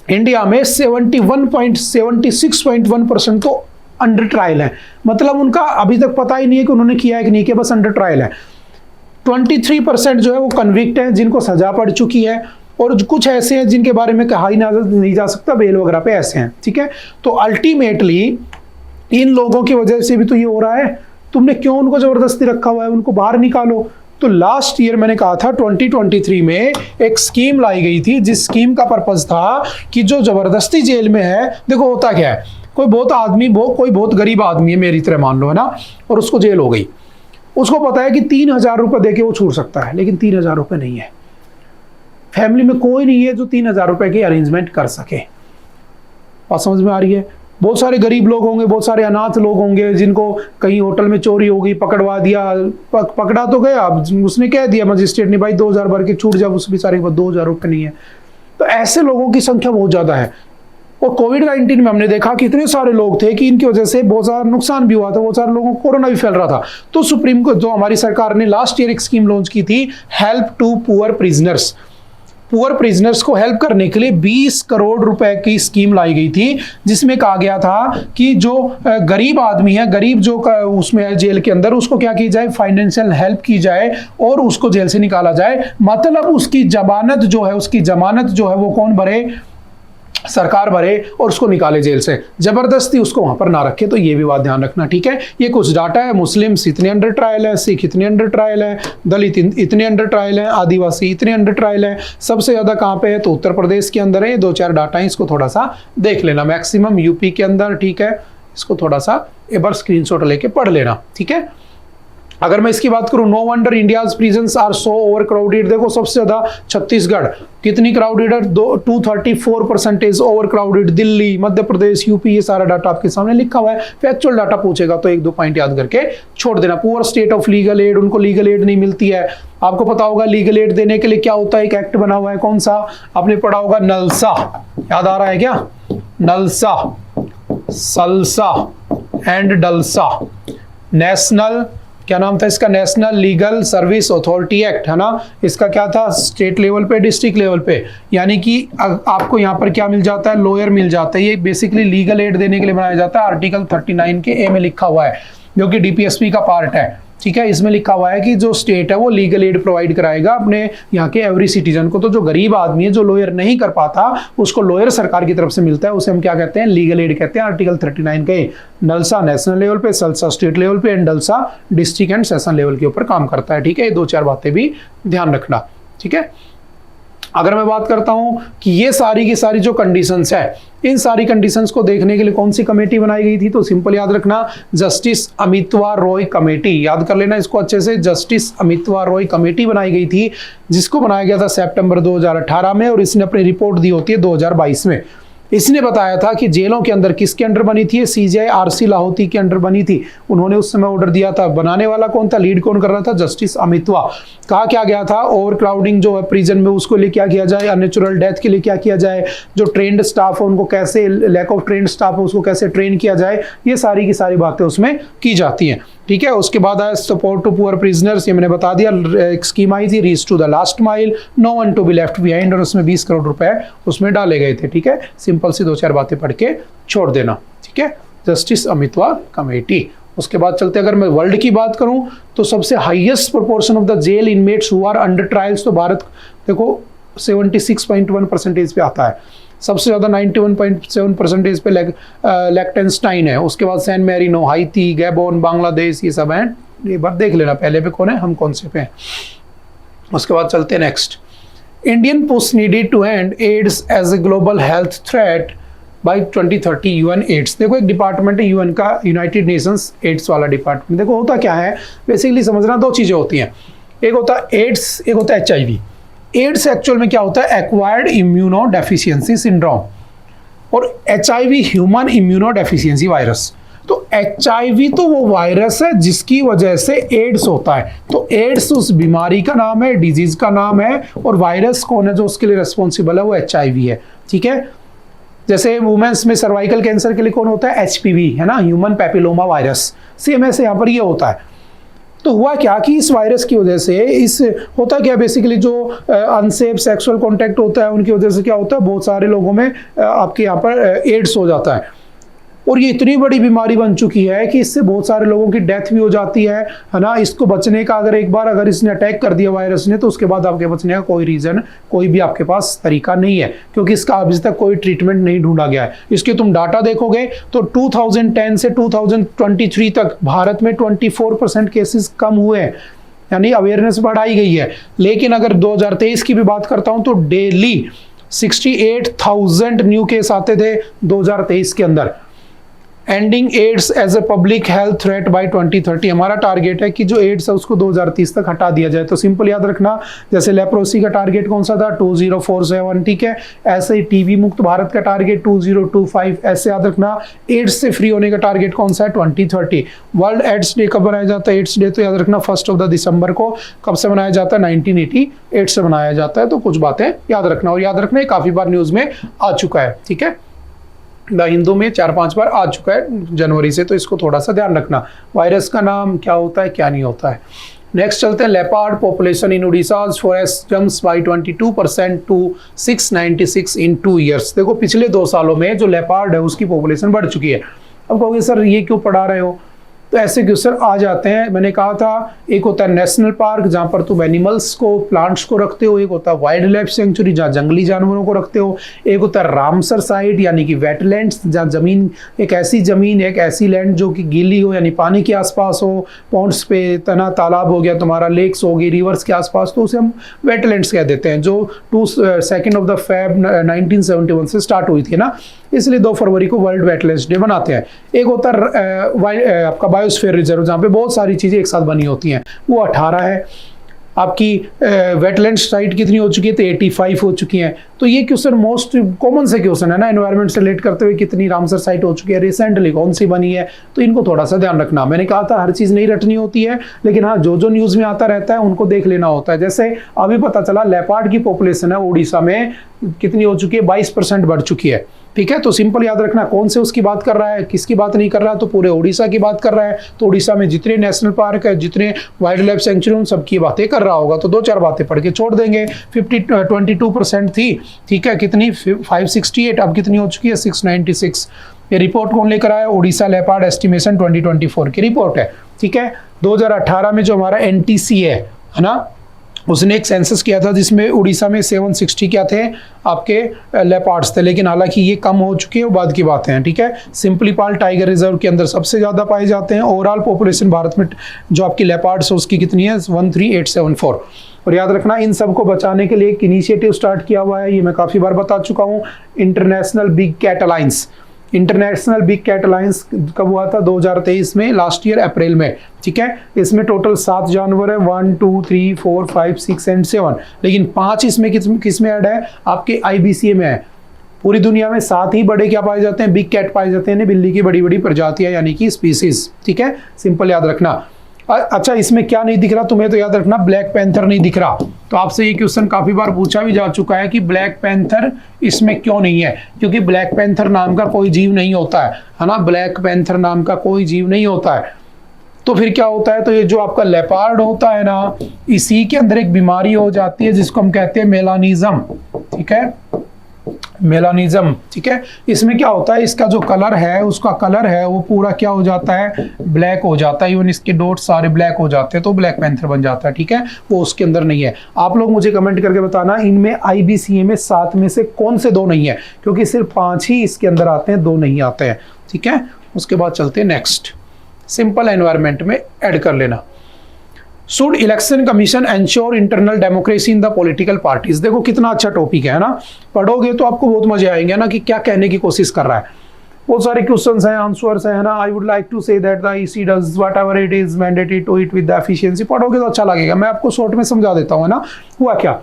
इंडिया में 76.1% तो अंडर ट्रायल है, मतलब उनका अभी तक पता ही नहीं है कि उन्होंने किया है कि नहीं किया, बस अंडर ट्रायल है। 23% जो है वो कन्विक्ट हैं, जिनको सजा पड़ चुकी है, और कुछ ऐसे हैं जिनके बारे में कहा ही नहीं जा सकता, बेल वगैरह पे ऐसे हैं। ठीक है, तो अल्टीमेटली इन लोगों की वजह से भी तो ये हो रहा है। तुमने क्यों उनको जबरदस्ती रखा हुआ है, उनको बाहर निकालो। तो लास्ट ईयर मैंने कहा था 2023 में एक स्कीम लाई गई थी, जिस स्कीम का पर्पज था कि जो जबरदस्ती जेल में है, देखो होता क्या है, कोई बहुत गरीब आदमी है मेरी तरह मान लो, है ना, और उसको जेल हो गई, उसको पता है कि 3000 रुपये देके वो छूट सकता है, लेकिन 3000 रुपये नहीं है, फैमिली में कोई नहीं है जो 3000 रुपये की अरेंजमेंट कर सके। बात समझ में आ रही है? बहुत सारे गरीब लोग होंगे, बहुत सारे अनाथ लोग होंगे, जिनको कहीं होटल में चोरी हो गई, पकड़वा दिया, पकड़ा तो गया, उसने कह दिया मजिस्ट्रेट ने, भाई 2000 भर के छूट जा, उस बेचारे के पास 2000 रुपये नहीं है। तो ऐसे लोगों की संख्या बहुत ज्यादा है। और कोविड-19 में हमने देखा कि इतने सारे लोग थे कि इनकी वजह से बहुत सारा नुकसान भी हुआ था, बहुत सारे लोगों को कोरोना भी फैल रहा था। तो सुप्रीम कोर्ट, जो हमारी सरकार ने लास्ट ईयर एक स्कीम लॉन्च की थी, help to poor prisoners, poor prisoners को हेल्प करने के लिए 20 करोड़ रुपए की स्कीम लाई गई थी, जिसमें कहा गया था कि जो गरीब आदमी है, गरीब जो उसमें है जेल के अंदर, उसको क्या की जाए, फाइनेंशियल हेल्प की जाए और उसको जेल से निकाला जाए। मतलब उसकी जमानत जो है वो कौन भरे, सरकार भरे, और उसको निकाले जेल से, जबरदस्ती उसको वहां पर ना रखे। तो ये भी बात ध्यान रखना। ठीक है, ये कुछ डाटा है। मुस्लिम्स इतने अंडर ट्रायल है, सिख इतने अंडर ट्रायल है, दलित इतने अंडर ट्रायल है, आदिवासी इतने अंडर ट्रायल है। सबसे ज्यादा कहाँ पे है, तो उत्तर प्रदेश के अंदर है। 2-4 डाटा है, इसको थोड़ा सा देख लेना। मैक्सिमम यूपी के अंदर। ठीक है, इसको थोड़ा सा एक बार स्क्रीनशॉट लेके पढ़ लेना। ठीक है, अगर मैं इसकी बात करूं, no wonder India's prisons are so over crowded. देखो सबसे ज्यादा छत्तीसगढ़ कितनी क्राउडेड है, 234% over crowded. Delhi, Madhya Pradesh, UP, ये सारा डाटा आपके सामने लिखा हुआ है। फैक्चुअल डाटा पूछेगा तो 1-2 पॉइंट याद करके छोड़ देना। Poor state of legal aid, उनको लीगल एड नहीं मिलती है। आपको पता होगा लीगल एड देने के लिए क्या होता है, एक एक्ट बना हुआ है, कौन सा, आपने पढ़ा होगा, नलसा। याद आ रहा है क्या? नलसा, सलसा एंड डलसा, नेशनल क्या नाम था इसका, national legal service authority act, है ना। इसका क्या था, स्टेट लेवल पे, डिस्ट्रिक्ट लेवल पे, यानी कि आपको यहाँ पर क्या मिल जाता है, लॉयर मिल जाता है। ये बेसिकली लीगल एड देने के लिए बनाया जाता है। आर्टिकल 39 के ए में लिखा हुआ है, जो कि डीपीएसपी का पार्ट है, ठीक है। इसमें लिखा हुआ है कि जो स्टेट है वो लीगल एड प्रोवाइड कराएगा अपने यहाँ के एवरी सिटीजन को। तो जो गरीब आदमी है, जो लॉयर नहीं कर पाता, उसको लॉयर सरकार की तरफ से मिलता है, उसे हम क्या कहते हैं, लीगल एड कहते हैं। आर्टिकल 39 के नलसा नेशनल लेवल पे, सलसा स्टेट लेवल पे and NALSA district and session level के ऊपर काम करता है, ठीक है। ये 2-4 बातें भी ध्यान रखना, ठीक है। अगर मैं बात करता हूं कि ये सारी की सारी जो कंडीशंस है, इन सारी कंडीशंस को देखने के लिए कौन सी कमेटी बनाई गई थी, तो सिंपल याद रखना, जस्टिस अमितवा रॉय कमेटी, याद कर लेना इसको अच्छे से। जस्टिस अमितवा रॉय कमेटी बनाई गई थी, जिसको बनाया गया था सितंबर 2018 में, और इसने अपनी रिपोर्ट दी होती है 2022 में। इसने बताया था कि जेलों के अंदर किसके अंडर बनी थी, सीजीआई आरसी लाहौती के अंडर बनी थी। उन्होंने उस समय ऑर्डर दिया था। बनाने वाला कौन था, लीड कौन कर रहा था, जस्टिस अमितवा। कहा क्या गया था, ओवर क्राउडिंग जो है प्रिजन में, उसको लिए क्या किया जाए, अननेचुरल डेथ के लिए क्या किया जाए, जो ट्रेंड स्टाफ है उनको कैसे, लैक ऑफ ट्रेंड स्टाफ है उसको कैसे ट्रेन किया जाए, ये सारी की सारी बातें उसमें की जाती हैं, ठीक है। उसके बाद आया सपोर्ट टू पुअर प्रिजनर्स, ये मैंने बता दिया। एक स्कीम आई थी, reach to the last mile, no one to be left behind, और उसमें 20 करोड़ रुपए उसमें डाले गए थे, ठीक है। सिंपल सी 2-4 बातें पढ़ के छोड़ देना, ठीक है। जस्टिस अमितवा कमेटी। उसके बाद चलते, अगर मैं वर्ल्ड की बात करूं तो सबसे highest proportion of the jail inmates who are under trials, तो भारत देखो 76.1% पे आता है। सबसे ज़्यादा 91.7% पे लेक्टेनस्टाइन है। उसके बाद San Marino, Haiti, Gabon, Bangladesh, ये सब हैं। ये बात देख लेना पहले पे कौन है, हम कौन से पे हैं। उसके बाद चलते हैं next. Indian push needed to end AIDS as a global health threat by 2030 UN AIDS. देखो एक डिपार्टमेंट है यूएन का, यूनाइटेड नेशंस एड्स वाला डिपार्टमेंट। देखो होता क्या है, बेसिकली समझना, 2 चीज़ें होती हैं, एक होता है एड्स, एक होता है HIV। एड्स एक्चुअल में क्या होता है, एक्वायर्ड इम्यूनो डेफिशिएंसी सिंड्रोम, और HIV human immuno deficiency virus. तो HIV तो वो वायरस है जिसकी वजह से एड्स होता है। तो एड्स उस बीमारी का नाम है, डिजीज का नाम है, और वायरस कौन है जो उसके लिए रिस्पॉन्सिबल है, वो HIV है, ठीक है। जैसे वुमेन्स में सर्वाइकल कैंसर के लिए कौन होता है, HPV, है ना, ह्यूमन पैपिलोमा वायरस। सेम ऐसे यहाँ पर ये होता है। तो हुआ क्या कि इस वायरस की वजह से, इस होता क्या बेसिकली, जो अनसेफ सेक्सुअल कांटेक्ट होता है उनकी वजह से क्या होता है, बहुत सारे लोगों में आपके यहाँ पर एड्स हो जाता है। और ये इतनी बड़ी बीमारी बन चुकी है कि इससे बहुत सारे लोगों की डेथ भी हो जाती है ना। इसको बचने का अगर एक बार अगर इसने अटैक कर दिया वायरस ने, तो उसके बाद आपके बचने का कोई रीज़न, कोई भी आपके पास तरीका नहीं है, क्योंकि इसका अभी तक कोई ट्रीटमेंट नहीं ढूंढा गया है। इसके तुम डाटा देखोगे तो 2010 से 2023 तक भारत में 24% केसेस कम हुए हैं, यानी अवेयरनेस बढ़ाई गई है। लेकिन अगर 2023 की भी बात करता हूं तो डेली 68,000 न्यू केस आते थे 2023 के अंदर। Ending AIDS as a public health threat by 2030, हमारा टारगेट है कि जो एड्स है उसको 2030 तक हटा दिया जाए। तो सिंपल याद रखना, जैसे लेप्रोसी का टारगेट कौन सा था, 2047, ठीक है। ऐसे ही टीबी मुक्त भारत का टारगेट 2025, ऐसे याद रखना। एड्स से फ्री होने का टारगेट कौन सा है, 2030। वर्ल्ड एड्स डे कब मनाया जाता है, एड्स डे तो याद रखना 1 दिसंबर को। कब से मनाया जाता है, 1988 से मनाया जाता है। तो कुछ बातें याद रखना, और याद रखना काफी बार न्यूज में आ चुका है, ठीक है। द हिंदू में 4-5 बार आ चुका है जनवरी से, तो इसको थोड़ा सा ध्यान रखना। वायरस का नाम क्या होता है, क्या नहीं होता है। नेक्स्ट चलते हैं। Leopard population in Orissa forest jumps by 22% to 696 in 2 years. देखो पिछले 2 सालों में जो लेपर्ड है उसकी पॉपुलेशन बढ़ चुकी है। अब कहोगे सर ये क्यों पढ़ा रहे हो, तो ऐसे क्वेश्चन आ जाते हैं। मैंने कहा था एक होता है नेशनल पार्क जहाँ पर तुम एनिमल्स को, प्लांट्स को रखते हो, एक होता है वाइल्ड लाइफ सेंचुरी जहाँ जंगली जानवरों को रखते हो, एक होता है रामसर साइट यानी कि वेटलैंड्स जहाँ जमीन, एक ऐसी लैंड जो कि गीली हो यानी पानी के आसपास हो, पॉन्ड्स पे तना तालाब हो गया तुम्हारा, लेक्स हो गई, रिवर्स के आसपास, तो उसे हम वेटलैंड्स कह देते हैं, जो 2 फेब 1971 से स्टार्ट हुई थी ना, इसलिए 2 फरवरी को वर्ल्ड वेटलैंड्स डे मनाते हैं। एक होता है आपका बायोस्फीयर रिजर्व जहाँ पे बहुत सारी चीज़ें एक साथ बनी होती हैं, वो 18 है। आपकी वेटलैंड साइट कितनी हो चुकी है, तो 85 हो चुकी हैं। तो ये क्वेश्चन मोस्ट कॉमन से क्वेश्चन है ना, एनवायरनमेंट से रिलेट करते हुए कितनी रामसर साइट हो चुकी है, रिसेंटली कौन सी बनी है, तो इनको थोड़ा सा ध्यान रखना। मैंने कहा था हर चीज़ नहीं रटनी होती है, लेकिन हाँ जो जो न्यूज़ में आता रहता है उनको देख लेना होता है। जैसे अभी पता चला लेपर्ड की पॉपुलेशन है उड़ीसा में कितनी हो चुकी है, 22% बढ़ चुकी है। ठीक है, तो सिंपल याद रखना कौन से उसकी बात कर रहा है, किसकी बात नहीं कर रहा है, तो पूरे उड़ीसा की बात कर रहा है। तो उड़ीसा में जितने नेशनल पार्क है, जितने वाइल्ड लाइफ सेंचुरी, उन सबकी बातें कर रहा होगा। तो दो चार बातें पढ़ के छोड़ देंगे। 22% थी, ठीक है, कितनी 568, अब कितनी हो चुकी है 696। ये रिपोर्ट कौन लेकर आया, उड़ीसा लेपर्ड एस्टिमेशन 2024 की रिपोर्ट है। ठीक है, 2018 में जो हमारा NTC है ना, उसने एक सेंसस किया था जिसमें उड़ीसा में 760 क्या थे आपके लेपर्ड्स थे, लेकिन हालांकि ये कम हो चुके हैं, वो बाद की बातें हैं। ठीक है, सिंपलीपाल टाइगर रिजर्व के अंदर सबसे ज़्यादा पाए जाते हैं। ओवरऑल पॉपुलेशन भारत में जो आपकी लेपर्ड्स है उसकी कितनी है, 13874। और याद रखना इन सबको बचाने के लिए एक इनिशिएटिव स्टार्ट किया हुआ है, ये मैं काफ़ी बार बता चुका हूँ, international big cat alliance. International big cat alliance कब हुआ था, 2023 में, लास्ट ईयर अप्रैल में। ठीक है, इसमें टोटल 7 जानवर है, 1 2 3 4 5 6 एंड 7, लेकिन 5 इसमें किस में ऐड है, आपके IBCA में है। पूरी दुनिया में 7 ही बड़े क्या पाए जाते हैं, बिग कैट पाए जाते हैं, बिल्ली की बड़ी बड़ी प्रजातियां यानी कि स्पीसीज। ठीक है, सिंपल याद रखना। अच्छा, इसमें क्या नहीं दिख रहा तुम्हें, तो याद रखना ब्लैक पैंथर नहीं दिख रहा। तो आपसे ये क्वेश्चन काफी बार पूछा भी जा चुका है कि ब्लैक पैंथर इसमें क्यों नहीं है, क्योंकि ब्लैक पैंथर नाम का कोई जीव नहीं होता है ना, ब्लैक पैंथर नाम का कोई जीव नहीं होता है। तो फिर क्या होता है, तो ये जो आपका लेपर्ड होता है ना, इसी के अंदर एक बीमारी हो जाती है जिसको हम कहते हैं मेलानिज्म। ठीक है, मेलानिज्म। ठीक है, इसमें क्या होता है, इसका जो कलर है, उसका कलर है वो पूरा क्या हो जाता है, ब्लैक हो जाता है, इवन इसके डॉट सारे ब्लैक हो जाते हैं, तो ब्लैक पैंथर बन जाता है। ठीक है, वो उसके अंदर नहीं है। आप लोग मुझे कमेंट करके बताना इनमें IBCA में 7 में से कौन से 2 नहीं है, क्योंकि सिर्फ 5 ही इसके अंदर आते हैं, 2 नहीं आते हैं। ठीक है, उसके बाद चलते हैं नेक्स्ट, सिंपल एनवायरमेंट में ऐड कर लेना। Should election commission ensure internal democracy in the political parties. देखो कितना अच्छा टॉपिक है ना, पढ़ोगे तो आपको बहुत मजे आएंगे ना कि क्या कहने की कोशिश कर रहा है। बहुत सारे क्वेश्चंस हैं, आंसर्स हैं ना। I would like to say that the EC does whatever it is mandatory to it with the efficiency. पढ़ोगे तो अच्छा लगेगा, मैं आपको शॉर्ट में समझा देता हूँ ना। हुआ क्या,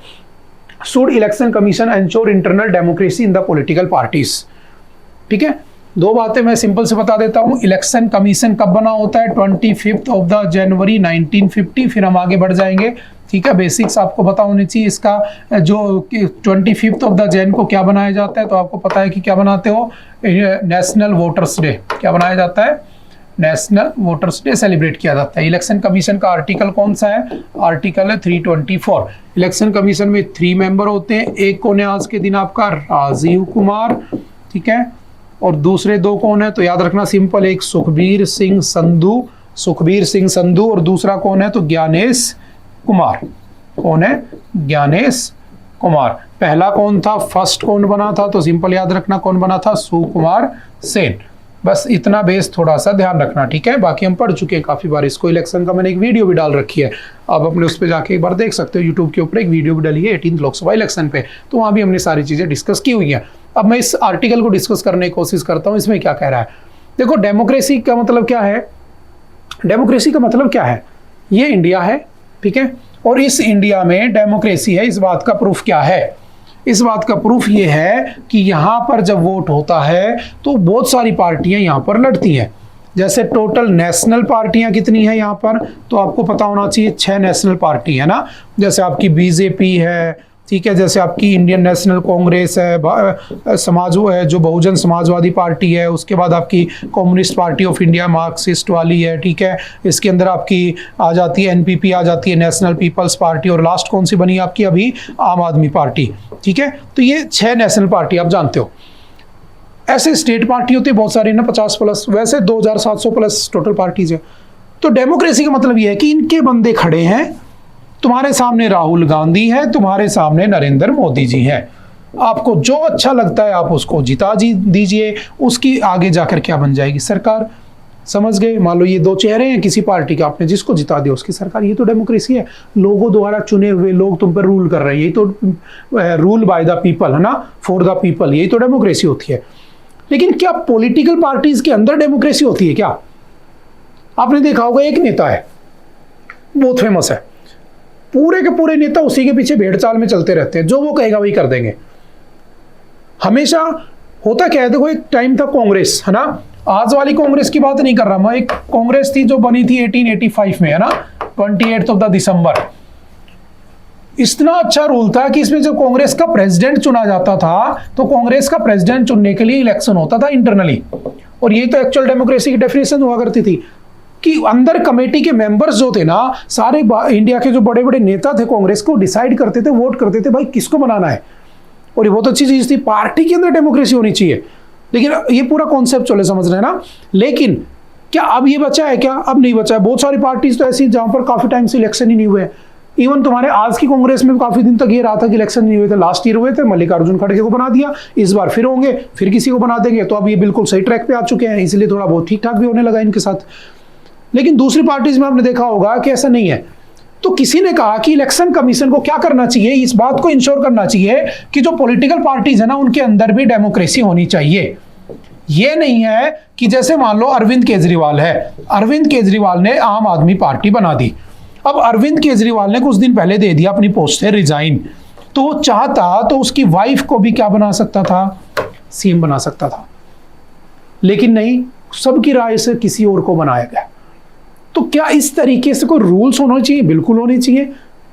should election commission ensure internal democracy in the political parties. ठीक है, 2 बातें मैं सिंपल से बता देता हूँ। इलेक्शन कमीशन कब बना होता है, 25 जनवरी 1950। फिर हम आगे बढ़ जाएंगे। ठीक है, बेसिक्स आपको पता होनी चाहिए इसका। जो 25 जैन को क्या बनाया जाता है, तो आपको पता है कि क्या बनाते हो, नेशनल वोटर्स डे। क्या बनाया जाता है, नेशनल वोटर्स डे सेलिब्रेट किया जाता है। इलेक्शन कमीशन का आर्टिकल कौन सा है, आर्टिकल है 324। इलेक्शन कमीशन में 3 मेंबर होते हैं। एक कौन है आज के दिन आपका, राजीव कुमार। ठीक है, और दूसरे 2 कौन है, तो याद रखना सिंपल, एक सुखबीर सिंह संधू, और दूसरा कौन है, तो ज्ञानेश कुमार। कौन है, ज्ञानेश कुमार। पहला कौन था, फर्स्ट कौन बना था, तो सिंपल याद रखना कौन बना था, सुकुमार सेन। बस इतना बेस थोड़ा सा ध्यान रखना। ठीक है, बाकी हम पढ़ चुके हैं काफी बार इसको। इलेक्शन का मैंने एक वीडियो भी डाल रखी है, आप अपने उस पर जाके एक बार देख सकते हो। यूट्यूब के ऊपर एक वीडियो भी डाली है 18th लोकसभा इलेक्शन पे, तो वहां भी हमने सारी चीजें डिस्कस की हुई हैं। अब मैं इस आर्टिकल को डिस्कस करने की कोशिश करता हूँ, इसमें क्या कह रहा है। देखो, डेमोक्रेसी का मतलब क्या है, डेमोक्रेसी का मतलब क्या है, ये इंडिया है। ठीक है, और इस इंडिया में डेमोक्रेसी है, इस बात का प्रूफ क्या है, इस बात का प्रूफ ये है कि यहाँ पर जब वोट होता है तो बहुत सारी पार्टियां यहाँ पर लड़ती हैं। जैसे टोटल नेशनल पार्टियां कितनी है यहाँ पर, तो आपको पता होना चाहिए 6 नेशनल पार्टी है ना। जैसे आपकी BJP है, ठीक है, जैसे आपकी इंडियन नेशनल कांग्रेस है, समाज है जो बहुजन समाजवादी पार्टी है, उसके बाद आपकी communist party of India Marxist वाली है। ठीक है, इसके अंदर आपकी आ जाती है NPP, आ जाती है नेशनल पीपल्स पार्टी, और लास्ट कौन सी बनी आपकी अभी, आम आदमी पार्टी। ठीक है, तो ये 6 नेशनल पार्टी आप जानते हो। ऐसे स्टेट पार्टी होती है बहुत सारी ना, 50+, वैसे 2700+ टोटल पार्टीज है। तो डेमोक्रेसी का मतलब ये है कि इनके बंदे खड़े हैं, तुम्हारे सामने राहुल गांधी है, तुम्हारे सामने नरेंद्र मोदी जी हैं, आपको जो अच्छा लगता है आप उसको जिता दीजिए, उसकी आगे जाकर क्या बन जाएगी, सरकार। समझ गए, मान लो ये 2 चेहरे हैं किसी पार्टी के, आपने जिसको जिता दिया उसकी सरकार। ये तो डेमोक्रेसी है, लोगों द्वारा चुने हुए लोग तुम पर रूल कर रहे हैं, यही तो रूल बाय द पीपल है ना, फॉर द पीपल, यही तो डेमोक्रेसी होती है। लेकिन क्या पॉलिटिकल पार्टीज के अंदर डेमोक्रेसी होती है क्या? आपने देखा होगा एक नेता है बहुत फेमस है, पूरे के पूरे नेता उसी के पीछे भेड़ चाल में चलते रहते हैं, जो वो कहेगा वही कर देंगे। हमेशा होता क्या है, देखो एक टाइम था कांग्रेस, है ना, आज वाली कांग्रेस की बात नहीं कर रहा मैं, एक कांग्रेस थी जो बनी थी 1885 में, है ना, 28 ऑफ द दिसंबर। इतना अच्छा रूल था कि इसमें जो कांग्रेस का प्रेसिडेंट चुना जाता था, तो कांग्रेस का प्रेसिडेंट चुनने के लिए इलेक्शन होता था इंटरनली, और ये तो एक्चुअल डेमोक्रेसी की डेफिनेशन हुआ करती थी कि अंदर कमेटी के मेंबर्स जो थे ना, सारे इंडिया के जो बड़े बड़े नेता थे कांग्रेस को, डिसाइड करते थे, वोट करते थे भाई किसको बनाना है। और ये बहुत अच्छी चीज थी, पार्टी के अंदर डेमोक्रेसी होनी चाहिए। लेकिन ये पूरा कॉन्सेप्ट चले, समझ रहे हैं ना। लेकिन क्या अब ये बचा है क्या? अब नहीं बचा है। बहुत सारी पार्टीज तो ऐसी जहां पर काफी टाइम से इलेक्शन ही नहीं हुए। इवन तुम्हारे आज की कांग्रेस में काफी दिन तक ये रहा था कि इलेक्शन नहीं हुए थे, लास्ट ईयर हुए थे, मल्लिकार्जुन खड़गे को बना दिया, इस बार फिर होंगे, फिर किसी को बना देंगे। तो अब ये बिल्कुल सही ट्रैक पे आ चुके हैं, इसलिए थोड़ा बहुत ठीक ठाक भी होने लगा इनके साथ। लेकिन दूसरी पार्टीज में आपने देखा होगा कि ऐसा नहीं है। तो किसी ने कहा कि इलेक्शन कमीशन को क्या करना चाहिए, इस बात को इंश्योर करना चाहिए कि जो पॉलिटिकल पार्टीज है ना, उनके अंदर भी डेमोक्रेसी होनी चाहिए। ये नहीं है कि जैसे मान लो अरविंद केजरीवाल है, अरविंद केजरीवाल ने आम आदमी पार्टी बना दी। अब अरविंद केजरीवाल ने कुछ दिन पहले दे दिया अपनी पोस्ट से रिजाइन, तो वो चाहता तो उसकी वाइफ को भी क्या बना सकता था, सीएम बना सकता था। लेकिन नहीं, सबकी राय से किसी और को बनाया गया। तो क्या इस तरीके से कोई रूल्स होने चाहिए? बिल्कुल होने चाहिए।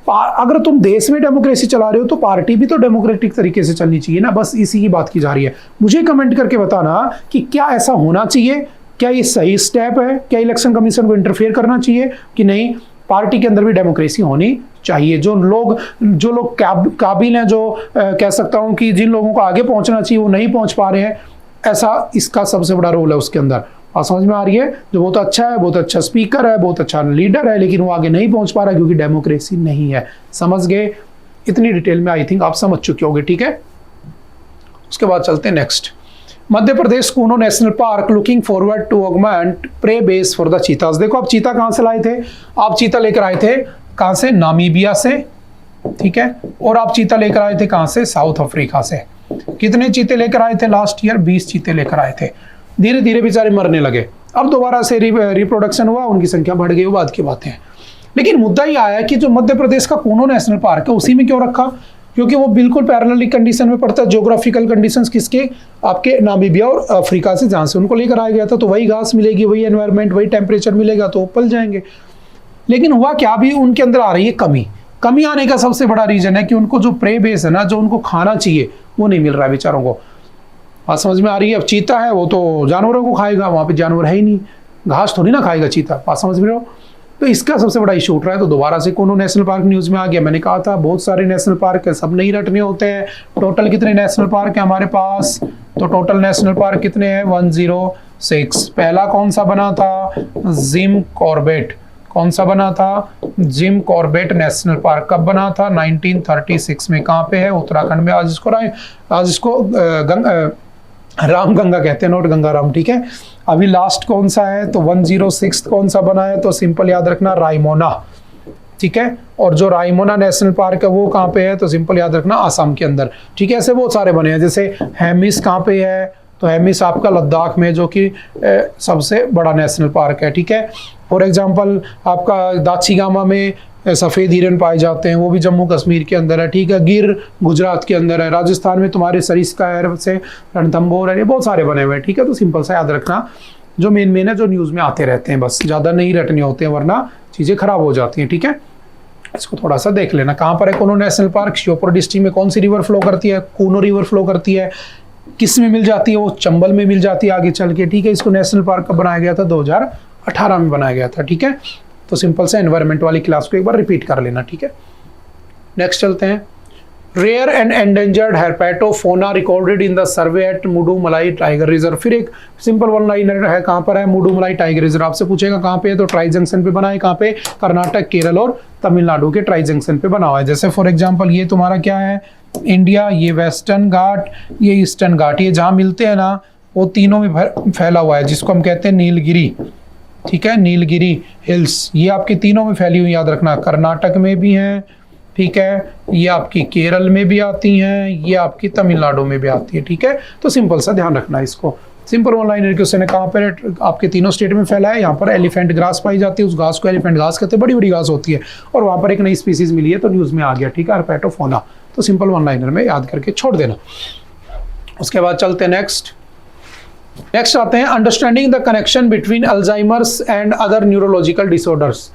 अगर तुम देश में डेमोक्रेसी चला रहे हो तो पार्टी भी तो डेमोक्रेटिक तरीके से चलनी चाहिए ना। बस इसी की बात की जा रही है। मुझे कमेंट करके बताना कि क्या ऐसा होना चाहिए, क्या ये सही स्टेप है, क्या इलेक्शन कमीशन को इंटरफेयर करना चाहिए कि नहीं, पार्टी के अंदर भी डेमोक्रेसी होनी चाहिए। जो लोग काबिल हैं, जो कह सकता हूं कि जिन लोगों को आगे पहुंचना चाहिए वो नहीं पहुंच पा रहे हैं, ऐसा इसका सबसे बड़ा रोल है उसके अंदर। और समझ में आ रही है, जो बहुत अच्छा है, बहुत अच्छा स्पीकर है, बहुत अच्छा लीडर है, लेकिन वो आगे नहीं पहुंच पा रहा क्योंकि डेमोक्रेसी नहीं है। समझ गए? इतनी डिटेल में आई थिंक आप समझ चुके होंगे। ठीक है, उसके बाद चलते हैं next. Madhya Pradesh Kuno national park looking forward to augment prey base for the cheetahs. देखो आप चीता कहां से लाए थे? आप चीता लेकर आए थे कहां से? नामीबिया से, ठीक है। और आप चीता लेकर आए थे कहां से? साउथ अफ्रीका से। कितने चीते लेकर आए थे लास्ट ईयर? 20 चीते लेकर आए थे। धीरे धीरे बेचारे मरने लगे, अब दोबारा से रिप्रोडक्शन हुआ, उनकी संख्या बढ़ गई, वो बात की बातें हैं। लेकिन मुद्दा ये आया कि जो मध्य प्रदेश का कूनो नेशनल पार्क है उसी में क्यों रखा? क्योंकि वो बिल्कुल पैरेलल कंडीशन में पड़ता है। ज्योग्राफिकल कंडीशंस किसके? आपके नामीबिया और अफ्रीका से, जहां से उनको लेकर आया गया था। तो वही घास मिलेगी, वही एनवायरमेंट, वही टेम्परेचर मिलेगा, तो पल जाएंगे। लेकिन हुआ क्या, भी उनके अंदर आ रही है कमी। कमी आने का सबसे बड़ा रीजन है कि उनको जो प्रे बेस है ना, जो उनको खाना चाहिए, वो नहीं मिल रहा है बेचारों को। बात समझ में आ रही है? अब चीता है वो तो जानवरों को खाएगा, वहां पे जानवर है ही नहीं, घास थोड़ी ना खाएगा चीता। बात समझ में रहे हो? तो इसका सबसे बड़ा इशू उठ रहा है। तो दोबारा से कूनो नेशनल पार्क न्यूज में आ गया। मैंने कहा था बहुत सारे नेशनल पार्क है, सब नहीं रटने होते हैं। टोटल कितने नेशनल पार्क है हमारे पास? तो टोटल नेशनल पार्क कितने हैं? 106। पहला कौन सा बना था? Jim Corbett. कौन सा बना था? Jim Corbett national park. कब बना था? 1936 में। कहाँ पे है? उत्तराखंड में। आज इसको राम गंगा कहते हैं, नोट गंगा राम, ठीक है। अभी लास्ट कौन सा है? तो 106 कौन सा बना है? तो सिंपल याद रखना, रायमोना, ठीक है। और जो रायमोना नेशनल पार्क है वो कहाँ पे है? तो सिंपल याद रखना, आसाम के अंदर, ठीक है। ऐसे बहुत सारे बने हैं। जैसे हेमिस कहाँ पे है? तो हेमिस आपका लद्दाख में, जो कि सबसे बड़ा नेशनल पार्क है, ठीक है। फॉर एग्जाम्पल आपका दाछीगामा में सफ़ेद हिरन पाए जाते हैं, वो भी जम्मू कश्मीर के अंदर है, ठीक है। गिर गुजरात के अंदर है। राजस्थान में तुम्हारे सरिस्का है, से रणथंभौर है, ये बहुत सारे बने हुए हैं, ठीक है। तो सिंपल सा याद रखना, जो मेन है, जो न्यूज़ में आते रहते हैं, बस ज़्यादा नहीं रटने होते हैं, वरना चीज़ें खराब हो जाती हैं, ठीक है। इसको थोड़ा सा देख लेना। कहाँ पर है Kuno national park? Sheopur district में। कौन सी रिवर फ्लो करती है? कूनो रिवर फ्लो करती है। किस में मिल जाती है? वो चंबल में मिल जाती है आगे चल के, ठीक है। इसको नेशनल पार्क कब बनाया गया था? 2018 में बनाया गया था, ठीक है। तो सिंपल से एनवायरमेंट वाली क्लास को एक बार रिपीट कर लेना, ठीक है। नेक्स्ट चलते हैं। Rare and endangered herpetofauna recorded in the survey at Mudumalai tiger reserve. फिर एक सिंपल वन लाइनर है, कहाँ पर है? Mudumalai tiger reserve. आपसे पूछेगा कहाँ पे है, तो ट्राई जंक्शन पे बना है। कहाँ पे? कर्नाटक, केरल और तमिलनाडु के ट्राई जंक्शन पे बना हुआ है। जैसे फॉर एग्जाम्पल ये तुम्हारा क्या है? इंडिया, ये वेस्टर्न घाट, ये ईस्टर्न घाट, ये जहाँ मिलते हैं ना, वो तीनों में फैला हुआ है, जिसको हम कहते हैं नीलगिरी, ठीक है। नीलगिरी हिल्स, ये आपके तीनों में फैली हुई, याद रखना। कर्नाटक में भी हैं, ठीक है। ये आपकी केरल में भी आती हैं, ये आपकी तमिलनाडु में भी आती है, ठीक है। तो सिंपल सा ध्यान रखना इसको। सिंपल वन लाइनर क्वेश्चन है। कहाँ पर आपके तीनों स्टेट में फैला है, यहाँ पर एलिफेंट ग्रास पाई जाती है, उस घास को एलिफेंट घास कहते हैं, बड़ी बड़ी घास होती है, और वहाँ पर एक नई स्पीसीज मिली है तो न्यूज़ में आ गया, ठीक है, अर्पेटोफोना। तो सिंपल वन लाइनर में याद करके छोड़ देना। उसके बाद चलते हैं नेक्स्ट आते हैं understanding the connection between Alzheimer's and other neurological disorders.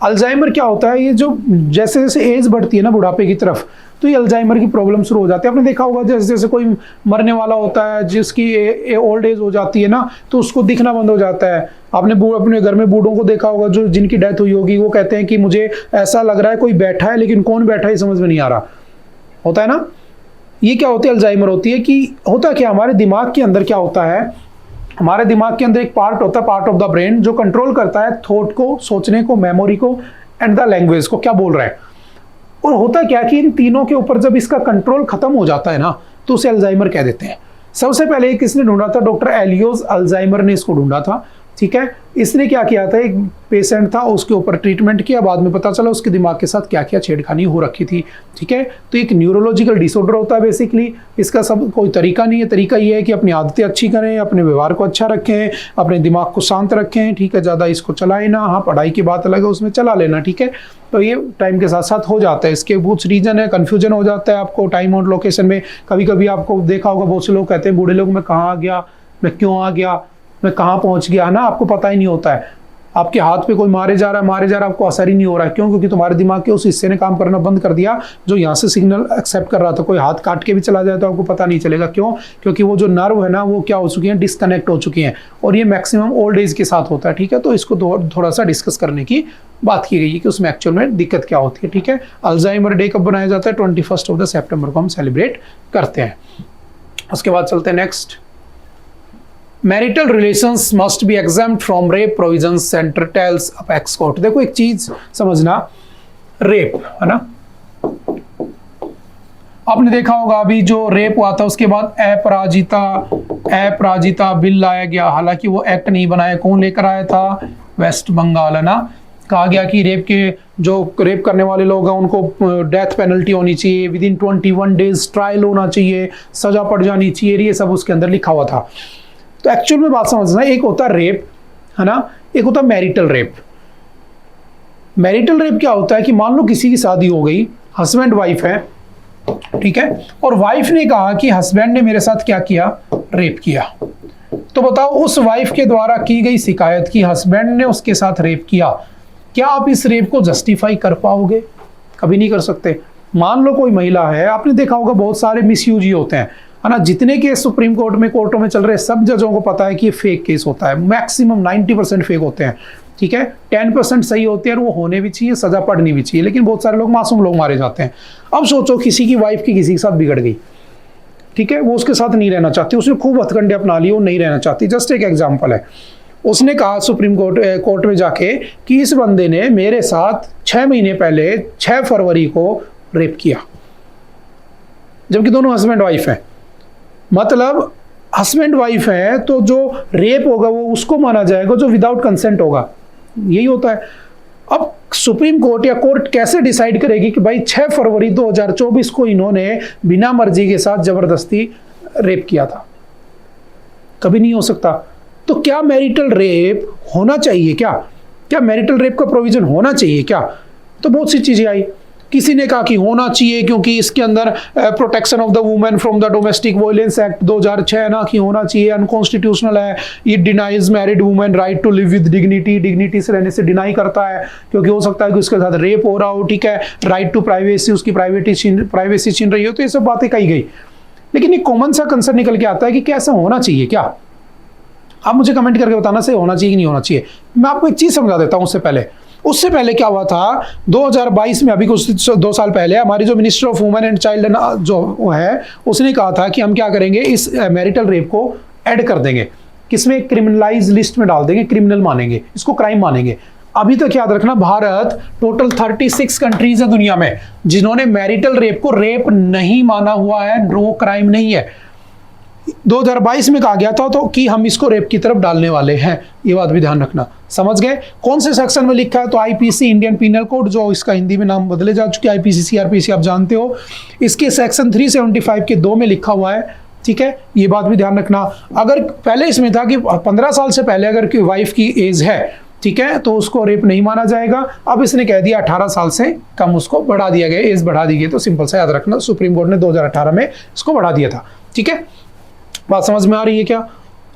Alzheimer क्या होता है, ये जो जैसे जैसे एज बढ़ती है ना बुढ़ापे की तरफ, तो ये अल्जाइमर की प्रॉब्लम शुरू हो जाती है। आपने देखा होगा जैसे जैसे कोई मरने वाला होता है, जिसकी ओल्ड एज हो जाती है ना, तो उसको दिखना बंद हो जाता है। आपने अपने घर में बूढ़ों को देखा होगा जो जिनकी डेथ हुई होगी, वो कहते हैं कि मुझे ऐसा लग रहा है कोई बैठा है, लेकिन कौन बैठा है समझ में नहीं आ रहा, होता है ना। ये क्या होती है, अल्जाइमर होती है। कि होता क्या, हमारे दिमाग के अंदर क्या होता है, हमारे दिमाग के अंदर एक पार्ट होता है, पार्ट ऑफ द ब्रेन, जो कंट्रोल करता है थॉट को, सोचने को, मेमोरी को एंड द लैंग्वेज को, क्या बोल रहा है। और होता क्या कि इन तीनों के ऊपर जब इसका कंट्रोल खत्म हो जाता है ना, तो उसे अल्जाइमर कह देते हैं। सबसे पहले किसने ढूंढा था, डॉक्टर एलियोस अल्जाइमर ने इसको ढूंढा था, ठीक है। इसने क्या किया था, एक पेशेंट था, उसके ऊपर ट्रीटमेंट किया, बाद में पता चला उसके दिमाग के साथ क्या क्या छेड़खानी हो रखी थी, ठीक है। तो एक न्यूरोलॉजिकल डिसऑर्डर होता है बेसिकली। इसका सब कोई तरीका नहीं है, तरीका ये है कि अपनी आदतें अच्छी करें, अपने व्यवहार को अच्छा रखें, अपने दिमाग को शांत रखें, ठीक है, ज़्यादा इसको चलाए ना। हाँ, पढ़ाई की बात अलग है, उसमें चला लेना, ठीक है। तो ये टाइम के साथ साथ हो जाता है। इसके कुछ रीजन है, कन्फ्यूजन हो जाता है आपको टाइम और लोकेशन में। कभी कभी आपको देखा होगा बहुत से लोग कहते हैं, बूढ़े लोग, मैं कहाँ आ गया, मैं क्यों आ गया, मैं कहाँ पहुंच गया, ना आपको पता ही नहीं होता है। आपके हाथ पे कोई मारे जा रहा है, आपको असर ही नहीं हो रहा है। क्यों? क्योंकि तुम्हारे दिमाग के उस हिस्से ने काम करना बंद कर दिया जो यहाँ से सिग्नल एक्सेप्ट कर रहा था। कोई हाथ काट के भी चला जाए तो आपको पता नहीं चलेगा। क्यों? क्योंकि वो जो नर्व है ना, वो क्या हो चुकी है, डिस्कनेक्ट हो चुकी हैं। और ये मैक्सिमम ओल्ड एज के साथ होता है, ठीक है। तो इसको थोड़ा सा डिस्कस करने की बात की गई है कि उसमें एक्चुअल में दिक्कत क्या होती है, ठीक है। अल्जाइमर डे कब बनाया जाता है? 21 सितंबर को हम सेलिब्रेट करते हैं। उसके बाद चलते हैं next. Marital relations must be exempt from rape provisions, centre tells apex court. देखो एक चीज समझना, रेप है ना, आपने देखा होगा अभी जो रेप हुआ था उसके बाद अपराजिता बिल लाया गया। हालांकि वो एक्ट नहीं बनाया, कौन लेकर आया था? वेस्ट बंगाल, है ना। कहा गया कि रेप करने वाले लोग हैं उनको डेथ पेनल्टी होनी चाहिए, विद इन 21 डेज ट्रायल होना चाहिए, सजा पड़ जानी चाहिए, ये सब उसके अंदर लिखा हुआ था। तो एक्चुअल में बात समझना, एक होता है रेप, है ना, एक होता है मैरिटल रेप। मैरिटल रेप क्या होता है कि मान लो किसी की शादी हो गई, हस्बैंड वाइफ है, ठीक है, और वाइफ ने कहा कि हस्बैंड ने मेरे साथ क्या किया? रेप किया। तो बताओ, उस वाइफ के द्वारा की गई शिकायत की हस्बैंड ने उसके साथ रेप किया, क्या आप इस रेप को जस्टिफाई कर पाओगे? कभी नहीं कर सकते। मान लो कोई महिला है, आपने देखा होगा बहुत सारे मिसयूज ही होते हैं, है ना। जितने केस सुप्रीम कोर्ट में, कोर्टों में चल रहे, सब जजों को पता है कि ये फेक केस होता है। मैक्सिमम 90% फेक होते हैं, ठीक है। 10% सही होते हैं और वो होने भी चाहिए, सजा पड़नी भी चाहिए, लेकिन बहुत सारे लोग, मासूम लोग मारे जाते हैं। अब सोचो किसी की वाइफ की किसी के साथ बिगड़ गई, ठीक है, वो उसके साथ नहीं रहना चाहती, उसने खूब हथकंडे अपना लिए, वो नहीं रहना चाहती। जस्ट एक एग्जाम्पल है, उसने कहा सुप्रीम कोर्ट में जाके कि इस बंदे ने मेरे साथ 6 महीने पहले 6 फरवरी को रेप किया, जबकि दोनों हस्बैंड वाइफ हैं। मतलब हस्बैंड वाइफ है तो जो रेप होगा वो उसको माना जाएगा जो विदाउट कंसेंट होगा, यही होता है। अब सुप्रीम कोर्ट या कोर्ट कैसे डिसाइड करेगी कि भाई 6 फरवरी 2024 को इन्होंने बिना मर्जी के साथ जबरदस्ती रेप किया था? कभी नहीं हो सकता। तो क्या मैरिटल रेप होना चाहिए? क्या मैरिटल रेप का प्रोविजन होना चाहिए क्या? तो बहुत सी चीजें आई। किसी ने कहा कि होना चाहिए क्योंकि इसके अंदर protection of the women from the domestic violence act 2006 ना, कि होना चाहिए, अनकॉन्स्टिट्यूशनल है, it denies married women right to live with dignity, dignity से रहने से डिनाई करता है, क्योंकि हो सकता है कि उसके साथ रेप हो रहा हो, ठीक है। राइट टू प्राइवेसी, उसकी प्राइवेसी छीन रही हो, तो ये सब बातें कही गई। लेकिन एक कॉमन सा कंसर्न निकल के आता है कि कैसा होना चाहिए? क्या आप मुझे कमेंट करके बताना सही होना चाहिए कि नहीं होना चाहिए। मैं आपको एक चीज समझा देता हूं। उससे पहले क्या हुआ था, 2022 में, अभी कुछ 2 साल पहले, हमारी जो minister of women and child जो है, उसने कहा था कि हम क्या करेंगे, इस मैरिटल रेप को ऐड कर देंगे, किसमें? क्रिमिनलाइज लिस्ट में डाल देंगे, क्रिमिनल मानेंगे, इसको क्राइम मानेंगे। अभी तक याद रखना, भारत टोटल 36 कंट्रीज है दुनिया में जिन्होंने मैरिटल रेप को रेप नहीं माना हुआ है, वो क्राइम नहीं है। 2022 में कहा गया था तो कि हम इसको रेप की तरफ डालने वाले हैं, ये बात भी ध्यान रखना। समझ गए? कौन से सेक्शन में लिखा है? तो आईपीसी, इंडियन पीनल कोड, जो इसका हिंदी में नाम बदले जा चुके, आईपीसी, सीआरपीसी आप जानते हो, इसके सेक्शन 375 के 2 में लिखा हुआ है, ठीक है, ये बात भी ध्यान रखना। अगर पहले इसमें था कि 15 साल से पहले अगर वाइफ की एज है, ठीक है, तो उसको रेप नहीं माना जाएगा। अब इसने कह दिया 18 साल से कम उसको बढ़ा दिया गया, एज बढ़ा दी गई। तो सिंपल सा याद रखना, सुप्रीम कोर्ट ने 2018 में इसको बढ़ा दिया था। ठीक है, बात समझ में आ रही है क्या?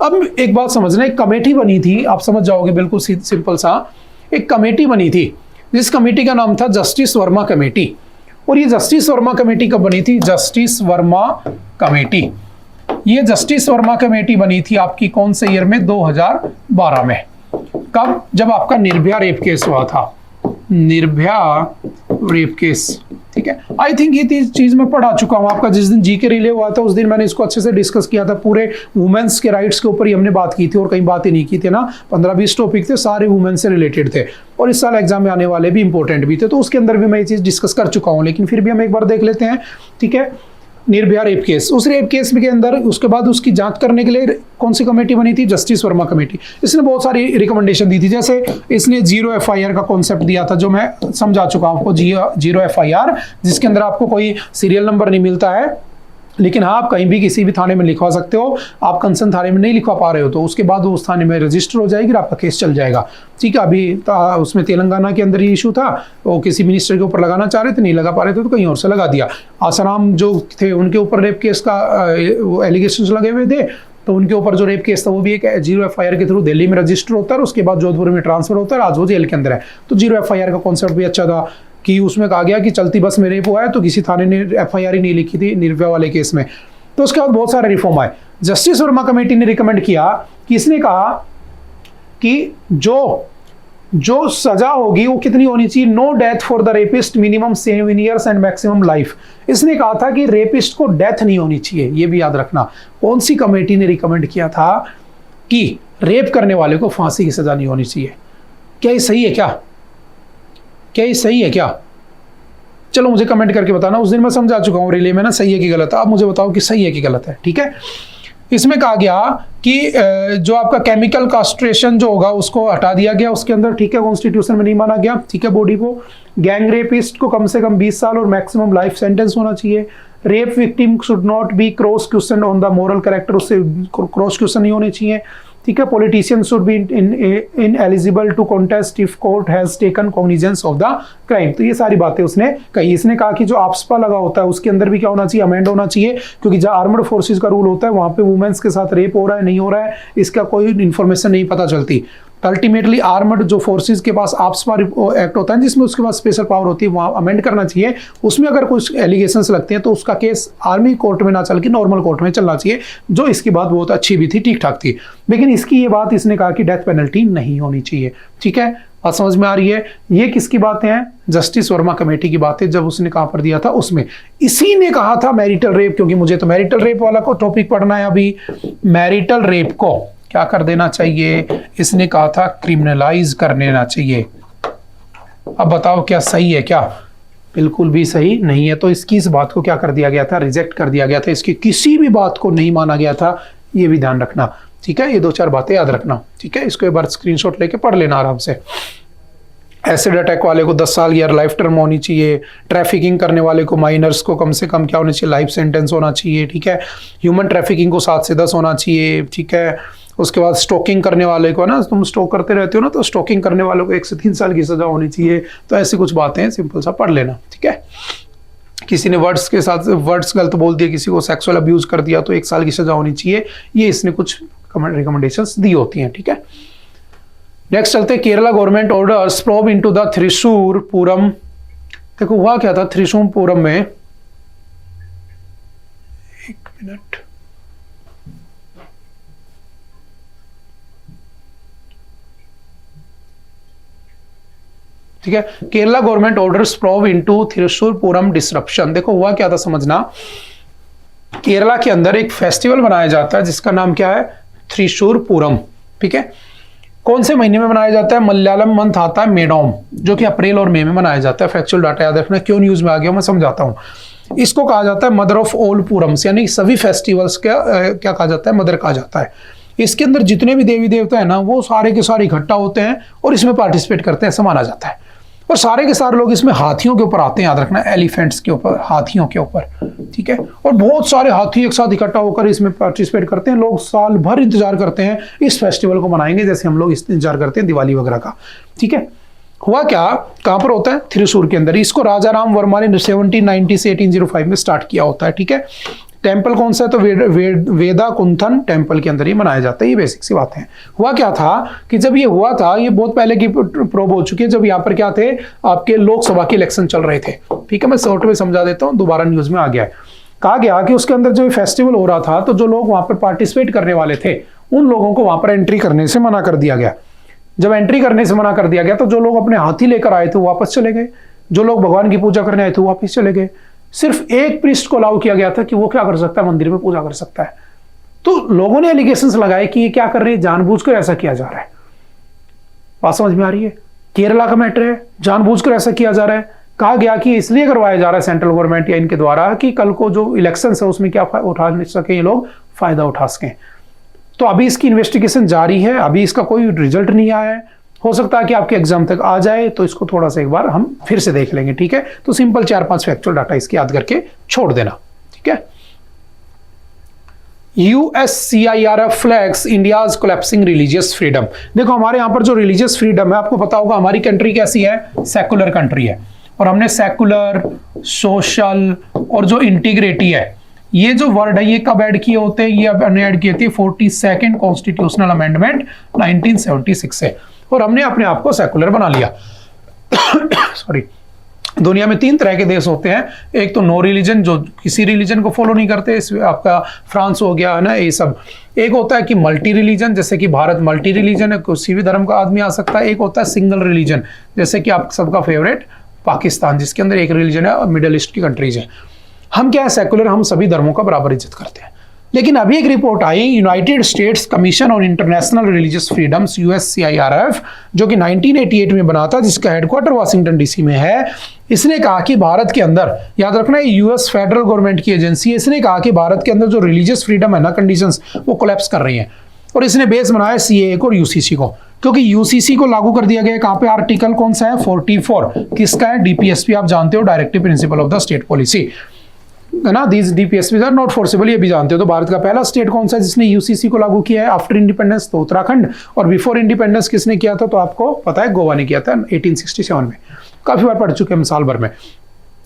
अब एक बात समझना, एक कमेटी बनी थी, आप समझ जाओगे बिल्कुल सिंपल सा। एक कमेटी बनी थी, जिस कमेटी का नाम था जस्टिस वर्मा कमेटी। और ये जस्टिस वर्मा कमेटी कब बनी थी? जस्टिस वर्मा कमेटी, ये जस्टिस वर्मा कमेटी बनी थी आपकी कौन से ईयर में? 2012 में। कब? जब आपका निर्भया रेप केस हुआ था, निर्भया रेप केस। ठीक है, आई थिंक ये चीज मैं पढ़ा चुका हूं आपका, जिस दिन जीके रिले हुआ था उस दिन मैंने इसको अच्छे से डिस्कस किया था। पूरे वुमेन्स के राइट्स के ऊपर ही हमने बात की थी, और कहीं बात ही नहीं की थी ना। 15-20 टॉपिक थे, सारे वुमेन से रिलेटेड थे, और इस साल एग्जाम में आने वाले भी इंपॉर्टेंट भी थे, तो उसके अंदर भी मैं ये चीज डिस्कस कर चुका हूं, लेकिन फिर भी हम एक बार देख लेते हैं। ठीक है, निर्भया रेप केस, उस रेप केस के अंदर उसके बाद उसकी जांच करने के लिए कौन सी कमेटी बनी थी? Justice Verma committee. इसने बहुत सारी रिकमेंडेशन दी थी, जैसे इसने 0 FIR का कॉन्सेप्ट दिया था, जो मैं समझा चुका हूं आपको। 0 FIR, जिसके अंदर आपको कोई सीरियल नंबर नहीं मिलता है, लेकिन हाँ, आप कहीं भी किसी भी थाने में लिखवा सकते हो। आप कंसर्न थाने में नहीं लिखवा पा रहे हो तो उसके बाद उस थाने में रजिस्टर हो जाएगी और आपका केस चल जाएगा। ठीक है, अभी उसमें तेलंगाना के अंदर ये इशू था, वो किसी मिनिस्टर के ऊपर लगाना चाह रहे थे, नहीं लगा पा रहे थे, तो कहीं और से लगा दिया। आसाराम जो थे उनके ऊपर रेप केस का एलिगेशन लगे हुए थे, तो उनके ऊपर जो रेप केस था वो भी एक 0 FIR के थ्रू दिल्ली में रजिस्टर होता है, और उसके बाद जोधपुर में ट्रांसफर होता है, आज वो जेल के अंदर है। तो 0 FIR का कॉन्सेप्ट भी अच्छा था कि उसमें कहा गया कि चलती बस में रेप हुआ है, तो किसी थाने ने FIR ही नहीं लिखी थी निर्भया वाले केस में। तो उसके बाद बहुत सारे रिफॉर्म आए। जस्टिस वर्मा कमेटी ने रिकमेंड किया कि इसने कहा कि जो सजा होगी वो कितनी होनी चाहिए? No death for the rapist, minimum 7 years and maximum life. इसने कहा था कि रेपिस्ट को डेथ नहीं होनी चाहिए, ये भी याद रखना। कौन सी कमेटी ने रिकमेंड किया था कि रेप करने वाले को फांसी की सजा नहीं होनी चाहिए? क्या ये सही है? क्या ये सही है क्या? चलो मुझे कमेंट करके बताना। उस दिन मैं समझा चुका हूँ रिले में ना, सही है कि गलत है। अब मुझे बताओ कि सही है कि गलत है। ठीक है, इसमें कहा गया कि जो आपका केमिकल कास्ट्रेशन जो होगा उसको हटा दिया गया उसके अंदर। ठीक है, कॉन्स्टिट्यूशन में नहीं माना गया। ठीक है, बॉडी को। गैंग रेपिस्ट को कम से कम 20 साल और मैक्सिमम लाइफ सेंटेंस होना चाहिए। Rape victim should not be cross question on the moral character, उससे क्रॉस क्वेश्चन नहीं होने चाहिए। ठीक है, politician should be ineligible to contest if court has taken cognizance of the crime. तो ये सारी बातें उसने कही। इसने कहा कि जो आपस्पा लगा होता है उसके अंदर भी क्या होना चाहिए? अमेंड होना चाहिए, क्योंकि जहां आर्मड फोर्सेस का रूल होता है वहां पे वुमेन्स के साथ रेप हो रहा है नहीं हो रहा है इसका कोई इन्फॉर्मेशन नहीं पता चलती। अल्टीमेटली आर्मड जो फोर्सेस के पास आपस्पा एक्ट होता है जिसमें उसके पास स्पेशल पावर होती है, वहां अमेंड करना चाहिए। उसमें अगर कुछ एलिगेशंस लगते हैं तो उसका केस आर्मी कोर्ट में ना चल के नॉर्मल कोर्ट में चलना चाहिए, जो इसकी बात बहुत अच्छी भी थी, ठीक ठाक थी। लेकिन इसकी ये बात इसने कहा कि डेथ पेनल्टी नहीं होनी चाहिए। ठीक है, बात समझ में आ रही है? ये किसकी बातें हैं? जस्टिस वर्मा कमेटी की बातें। जब उसने कहां पर दिया था? उसमें इसी ने कहा था मैरिटल रेप, क्योंकि मुझे तो मैरिटल रेप वाला को टॉपिक पढ़ना है अभी। मैरिटल रेप को क्या कर देना चाहिए? इसने कहा था क्रिमिनलाइज कर देना चाहिए। अब बताओ क्या सही है? क्या बिल्कुल भी सही नहीं है। तो इसकी इस बात को क्या कर दिया गया था? रिजेक्ट कर दिया गया था। इसकी किसी भी बात को नहीं माना गया था, ये भी ध्यान रखना। ठीक है, ये 2-4 बातें याद रखना। ठीक है, इसको एक बार स्क्रीनशॉट लेके पढ़ लेना आराम से। एसिड अटैक वाले को 10 साल या लाइफ टर्म होनी चाहिए। ट्रैफिकिंग करने वाले को, माइनर्स को कम से कम क्या होना चाहिए? लाइफ सेंटेंस होना चाहिए। ठीक है, ह्यूमन ट्रैफिकिंग को 7 से 10 होना चाहिए। ठीक है, उसके बाद स्टॉकिंग करने वाले को, ना तुम स्टॉक करते रहते हो ना, तो स्टॉकिंग करने वालों को 1 से 3 साल की सजा होनी चाहिए। तो ऐसी कुछ बातें हैं, सिंपल सा पढ़ लेना। ठीक है, किसी ने वर्ड्स के साथ वर्ड्स गलत बोल दिया, किसी को सेक्सुअल अब्यूज कर दिया तो 1 साल की सजा होनी चाहिए। ये इसने कुछ रिकमेंडेशंस दी होती हैं। ठीक है, नेक्स्ट चलते हैं। Kerala government orders probe into the थ्रिशूरपुरम। देखो हुआ क्या था थ्रिशूरपुरम में, एक मिनट, ठीक है। Kerala government orders probe into थ्रिशूरपुरम disruption. देखो हुआ क्या था समझना। केरला के अंदर एक फेस्टिवल मनाया जाता है जिसका नाम क्या है? थ्रिशूरपुरम। ठीक है, कौन से महीने में मनाया जाता है? मलयालम मंथ आता है मेडोम, जो कि अप्रैल और मई में मनाया जाता है। फैक्चुअल डाटा याद रखना। क्यों न्यूज में आ गया मैं समझाता हूं। इसको कहा जाता है मदर ऑफ ऑल पुरम्स, यानी सभी फेस्टिवल्स का क्या कहा जाता है? मदर कहा जाता है। इसके अंदर जितने भी देवी देवता है ना, वो सारे के सारे इकट्ठा होते हैं और इसमें पार्टिसिपेट करते हैं, ऐसा माना जाता है। और सारे के सारे लोग इसमें हाथियों के ऊपर आते हैं, याद रखना, एलिफेंट्स के ऊपर, हाथियों के ऊपर, ठीक है। और बहुत सारे हाथी एक साथ इकट्ठा होकर इसमें पार्टिसिपेट करते हैं। लोग साल भर इंतजार करते हैं इस फेस्टिवल को मनाएंगे, जैसे हम लोग इस इंतजार करते हैं दिवाली वगैरह का, ठीक है। हुआ क्या, कहां पर होता है, थ्रिसूर के अंदर। इसको राजा राम वर्मा ने 1790 से 1805 में स्टार्ट किया होता है, ठीक है। टेंपल कौन सा है, तो वेदा कुंथन टेंपल के अंदर ही मनाया जाता है। ये बेसिक सी बातें हैं। हुआ क्या था कि जब ये हुआ था, ये बहुत पहले की प्रोब हो चुकी है, जब यहाँ पर क्या थे, आपके लोकसभा के इलेक्शन चल रहे थे, ठीक है। मैं शॉर्ट में समझा देता हूँ, दोबारा न्यूज में आ गया है। कहा गया कि उसके अंदर जो फेस्टिवल हो रहा था, तो जो लोग वहां पर पार्टिसिपेट करने वाले थे, उन लोगों को वहां पर एंट्री करने से मना कर दिया गया। जब एंट्री करने से मना कर दिया गया, तो जो लोग अपने हाथी लेकर आए थे वो वापस चले गए, जो लोग भगवान की पूजा करने आए थे वो वापस चले गए। सिर्फ एक प्रीस्ट को अलाउ किया गया था कि वो क्या कर सकता है, मंदिर में पूजा कर सकता है। तो लोगों ने एलिगेशंस लगाए कि ये क्या कर रहे हैं, जानबूझकर ऐसा किया जा रहा है। बात समझ में आ रही है, केरला का मैटर है, जानबूझकर ऐसा किया जा रहा है। कहा गया कि इसलिए करवाया जा रहा है सेंट्रल गवर्नमेंट या इनके द्वारा कि कल को जो इलेक्शन है उसमें क्या उठा सके, ये लोग फायदा उठा सकें। तो अभी इसकी इन्वेस्टिगेशन जारी है, अभी इसका कोई रिजल्ट नहीं आया है। हो सकता है कि आपके एग्जाम तक आ जाए, तो इसको थोड़ा सा एक बार हम फिर से देख लेंगे, ठीक है। तो सिंपल 4-5 फैक्चुअल डाटा इसकी याद करके छोड़ देना, ठीक है। USCIRF flags India's collapsing religious freedom. देखो हमारे यहां पर जो रिलीजियस फ्रीडम है, आपको पता होगा हमारी कंट्री कैसी है, सेकुलर कंट्री है। और हमने सेकुलर, सोशल और जो इंटीग्रिटी है, ये जो वर्ड है, ये कब ऐड किए होते हैं, ये अब ऐड किए थे 42nd कॉन्स्टिट्यूशनल अमेंडमेंट 1976 से। और हमने अपने आप को सेकुलर बना लिया। सॉरी। दुनिया में 3 तरह के देश होते हैं। एक तो नो रिलीजन, जो किसी रिलीजन को फॉलो नहीं करते, आपका फ्रांस हो गया है ना, ये सब। एक होता है कि मल्टी रिलीजन, जैसे कि भारत मल्टी रिलीजन है, किसी भी धर्म का आदमी आ सकता है। एक होता है सिंगल रिलीजन, जैसे कि आप सबका फेवरेट पाकिस्तान, जिसके अंदर एक रिलीजन है और मिडिल ईस्ट की कंट्रीज है। हम क्या है, सेकुलर, हम सभी धर्मों का बराबर इज्जत करते हैं। लेकिन अभी एक report I, United states commission on international religious freedoms USCIRF, जो कि 1988 में बना था, जिसका हेडक्वार्टर वाशिंगटन DC में है। इसने कहा कि भारत के अंदर, याद रखना ये US फेडरल गवर्नमेंट की एजेंसी है, इसने कहा कि भारत के अंदर जो रिलीजियस फ्रीडम है ना, कंडीशंस वो कोलैप्स कर रही हैं। और इसने बेस बनाया CAA को और UCC को, क्योंकि UCC को लागू कर दिया गया है कहाँ पे, आर्टिकल कौन सा है, 44, किसका है, DPSP, आप जानते हो, directive principle of the state policy, है ना। These DPSPs are not forcible, ये भी जानते हो। तो भारत का पहला स्टेट कौन सा है जिसने UCC को लागू किया है आफ्टर इंडिपेंडेंस, तो उत्तराखंड। और बिफोर इंडिपेंडेंस किसने किया था, तो आपको पता है, गोवा ने किया था 1867 में। काफी बार पढ़ चुके हैं हम साल भर में।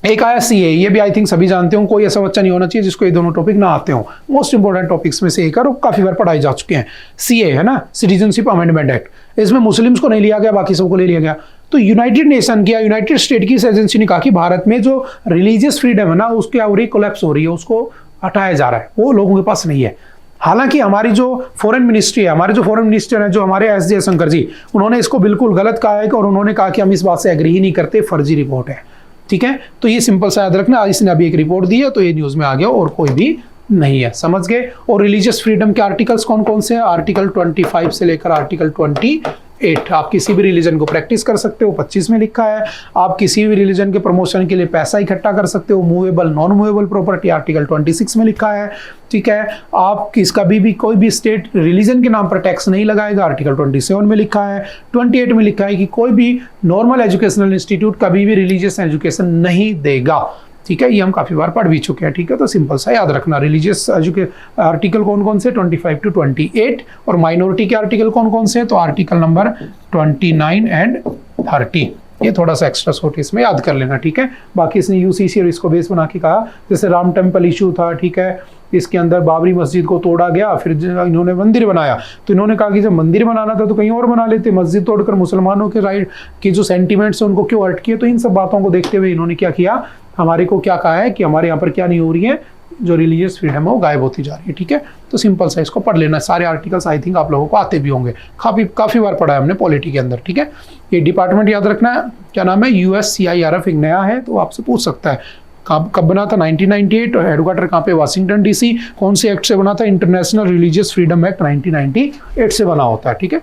एक आया CA, ये भी आई थिंक सभी जानते हो, कोई ऐसा बच्चा नहीं होना चाहिए जिसको ये दोनों टॉपिक ना आते हो। मोस्ट इंपोर्टेंट टॉपिक्स में से एक है, काफी बार पढ़ाई जा चुके हैं। CA है ना, सिटीजनशिप अमेंडमेंट एक्ट। इसमें मुस्लिम्स को नहीं लिया गया, बाकी सबको ले लिया गया। तो यूनाइटेड नेशन की, यूनाइटेड स्टेट की एजेंसी ने कहा कि भारत में जो रिलीजियस फ्रीडम है ना, उसकी हो रही, कोलैप्स हो रही है, उसको हटाया जा रहा है, वो लोगों के पास नहीं है। हालांकि हमारी जो फॉरेन मिनिस्ट्री है, हमारे जो फॉरेन मिनिस्टर है, जो हमारे S जयशंकर जी, उन्होंने इसको बिल्कुल गलत कहा है, और उन्होंने कहा कि हम इस बात से एग्री ही नहीं करते, फर्जी रिपोर्ट है, ठीक है। तो ये सिंपल सा याद रखना, इसने अभी एक रिपोर्ट दी है, तो ये न्यूज में आ गया, और कोई भी नहीं है, समझ गए। और रिलीजियस फ्रीडम के आर्टिकल्स कौन कौन से हैं, आर्टिकल 25 से लेकर आर्टिकल 28। आप किसी भी रिलीजन को प्रैक्टिस कर सकते हो, 25 में लिखा है। आप किसी भी रिलीजन के प्रमोशन के लिए पैसा इकट्ठा कर सकते हो, movable non movable property article 26 में लिखा है, ठीक है। आप किसका भी कोई भी स्टेट रिलीजन के नाम पर टैक्स नहीं लगाएगा, आर्टिकल 27 में लिखा है। 28 में लिखा है कि कोई भी नॉर्मल एजुकेशनल इंस्टीट्यूट कभी भी रिलीजियस एजुकेशन नहीं देगा, ठीक है। ये हम काफी बार पढ़ भी चुके हैं, ठीक है। तो सिंपल सा याद रखना, रिलीजियस आर्टिकल कौन कौन से, 25 to 28। और माइनॉरिटी के आर्टिकल कौन कौन से हैं, तो आर्टिकल नंबर 29 and 30। ये थोड़ा सा एक्स्ट्रा शॉर्ट इसमें याद कर लेना, ठीक है। बाकी इसने UCC और इसको बेस बना के कहा, जैसे राम टेम्पल इशू था, ठीक है। इसके अंदर बाबरी मस्जिद को तोड़ा गया, फिर इन्होंने मंदिर बनाया, तो इन्होंने कहा कि जब मंदिर बनाना था तो कहीं और बना लेते, मस्जिद तोड़कर मुसलमानों के राइट की जो सेंटिमेंट्स हैं उनको क्यों हर्ट किए। तो इन सब बातों को देखते हुए इन्होंने क्या किया, हमारे को क्या कहा है कि हमारे यहाँ पर क्या नहीं हो रही है, जो रिलीजियस फ्रीडम है वो गायब होती जा रही है, ठीक है। तो सिंपल सा इसको पढ़ लेना, सारे आर्टिकल्स आई थिंक आप लोगों को आते भी होंगे, काफी बार पढ़ा है हमने पॉलिटी के अंदर, ठीक है। ये डिपार्टमेंट याद रखना है, क्या नाम है, USCIRF, एक नया है, तो आपसे पूछ सकता है कब बना था, 1998। और हेडक्वार्टर कहाँ पे, वाशिंगटन DC। कौन से एक्ट से बना था, इंटरनेशनल रिलीजियस फ्रीडम एक्ट 1998 से बना होता है, ठीक है।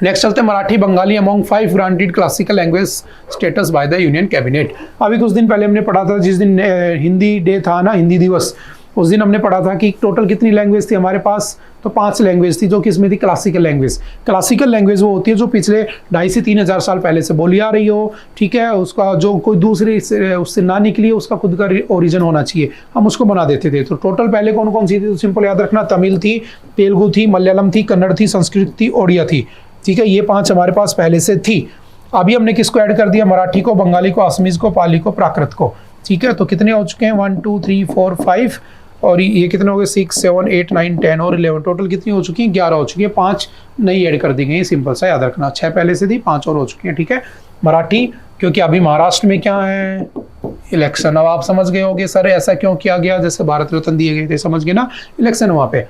नेक्स्ट चलते हैं, Marathi Bengali among 5 granted classical language status by the union cabinet. अभी कुछ दिन पहले हमने पढ़ा था, जिस दिन हिंदी डे था ना, हिंदी दिवस, उस दिन हमने पढ़ा था कि टोटल कितनी लैंग्वेज थी हमारे पास, तो 5 लैंग्वेज थी, जो किसमें थी, क्लासिकल लैंग्वेज। क्लासिकल लैंग्वेज वो होती है जो पिछले 2,500 से 3,000 साल पहले से बोली आ रही हो, ठीक है, उसका जो कोई दूसरी उससे ना निकली है, उसका खुद का ओरिजिन होना चाहिए, हम उसको बना देते थे। तो टोटल पहले कौन कौन सी थी, तो सिंपल याद रखना, तमिल थी, तेलुगु थी, मलयालम थी, कन्नड़ थी, संस्कृत थी, ओडिया थी, ठीक है, ये 5 हमारे पास पहले से थी। अभी हमने किसको ऐड कर दिया, मराठी को, बंगाली को, असमीज को, पाली को, प्राकृत को, ठीक है। तो कितने हो चुके हैं, 1 2 3 4 5, और ये कितने हो गए, 6 7 8 9 10 और 11, टोटल कितनी हो चुकी हैं, 11 हो चुकी है। 5 नई ऐड कर दी गई, सिंपल सा याद रखना, 6 पहले से थी, 5 और हो चुकी हैं, ठीक है। मराठी, क्योंकि अभी महाराष्ट्र में क्या है, इलेक्शन। अब आप समझ गए होंगे सर ऐसा क्यों किया गया, जैसे भारत रत्न दिए गए थे, समझ गए ना, इलेक्शन वहाँ पे।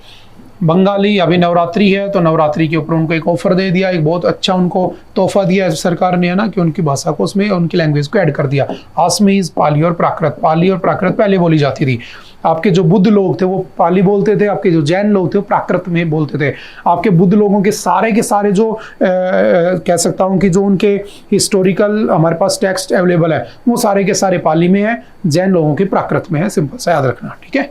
बंगाली, अभी नवरात्रि है तो नवरात्रि के ऊपर उनको एक ऑफर दे दिया, एक बहुत अच्छा उनको तोहफा दिया सरकार ने, है ना, कि उनकी भाषा को उसमें, उनकी लैंग्वेज को ऐड कर दिया। आसमीज, पाली और प्राकृत, पाली और प्राकृत पहले बोली जाती थी। आपके जो बुद्ध लोग थे वो पाली बोलते थे, आपके जो जैन लोग थे वो प्राकृत में बोलते थे। आपके बुद्ध लोगों के सारे जो कह सकता हूँ कि जो उनके हिस्टोरिकल हमारे पास टेक्स्ट अवेलेबल है वो सारे के सारे पाली में है, जैन लोगों के प्राकृत में है, सिंपल सा याद रखना, ठीक है।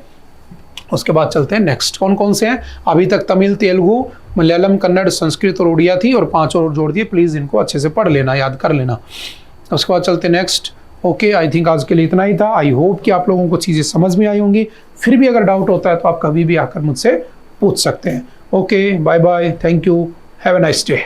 उसके बाद चलते हैं नेक्स्ट, कौन कौन से हैं। अभी तक तमिल, तेलुगु, मलयालम, कन्नड़, संस्कृत और उड़िया थी, और 5 और जोड़ दिए, प्लीज़ इनको अच्छे से पढ़ लेना, याद कर लेना। उसके बाद चलते हैं नेक्स्ट। ओके, आई थिंक आज के लिए इतना ही था। आई होप कि आप लोगों को चीज़ें समझ में आई होंगी। फिर भी अगर डाउट होता है तो आप कभी भी आकर मुझसे पूछ सकते हैं। Okay, bye bye, thank you, have a nice day.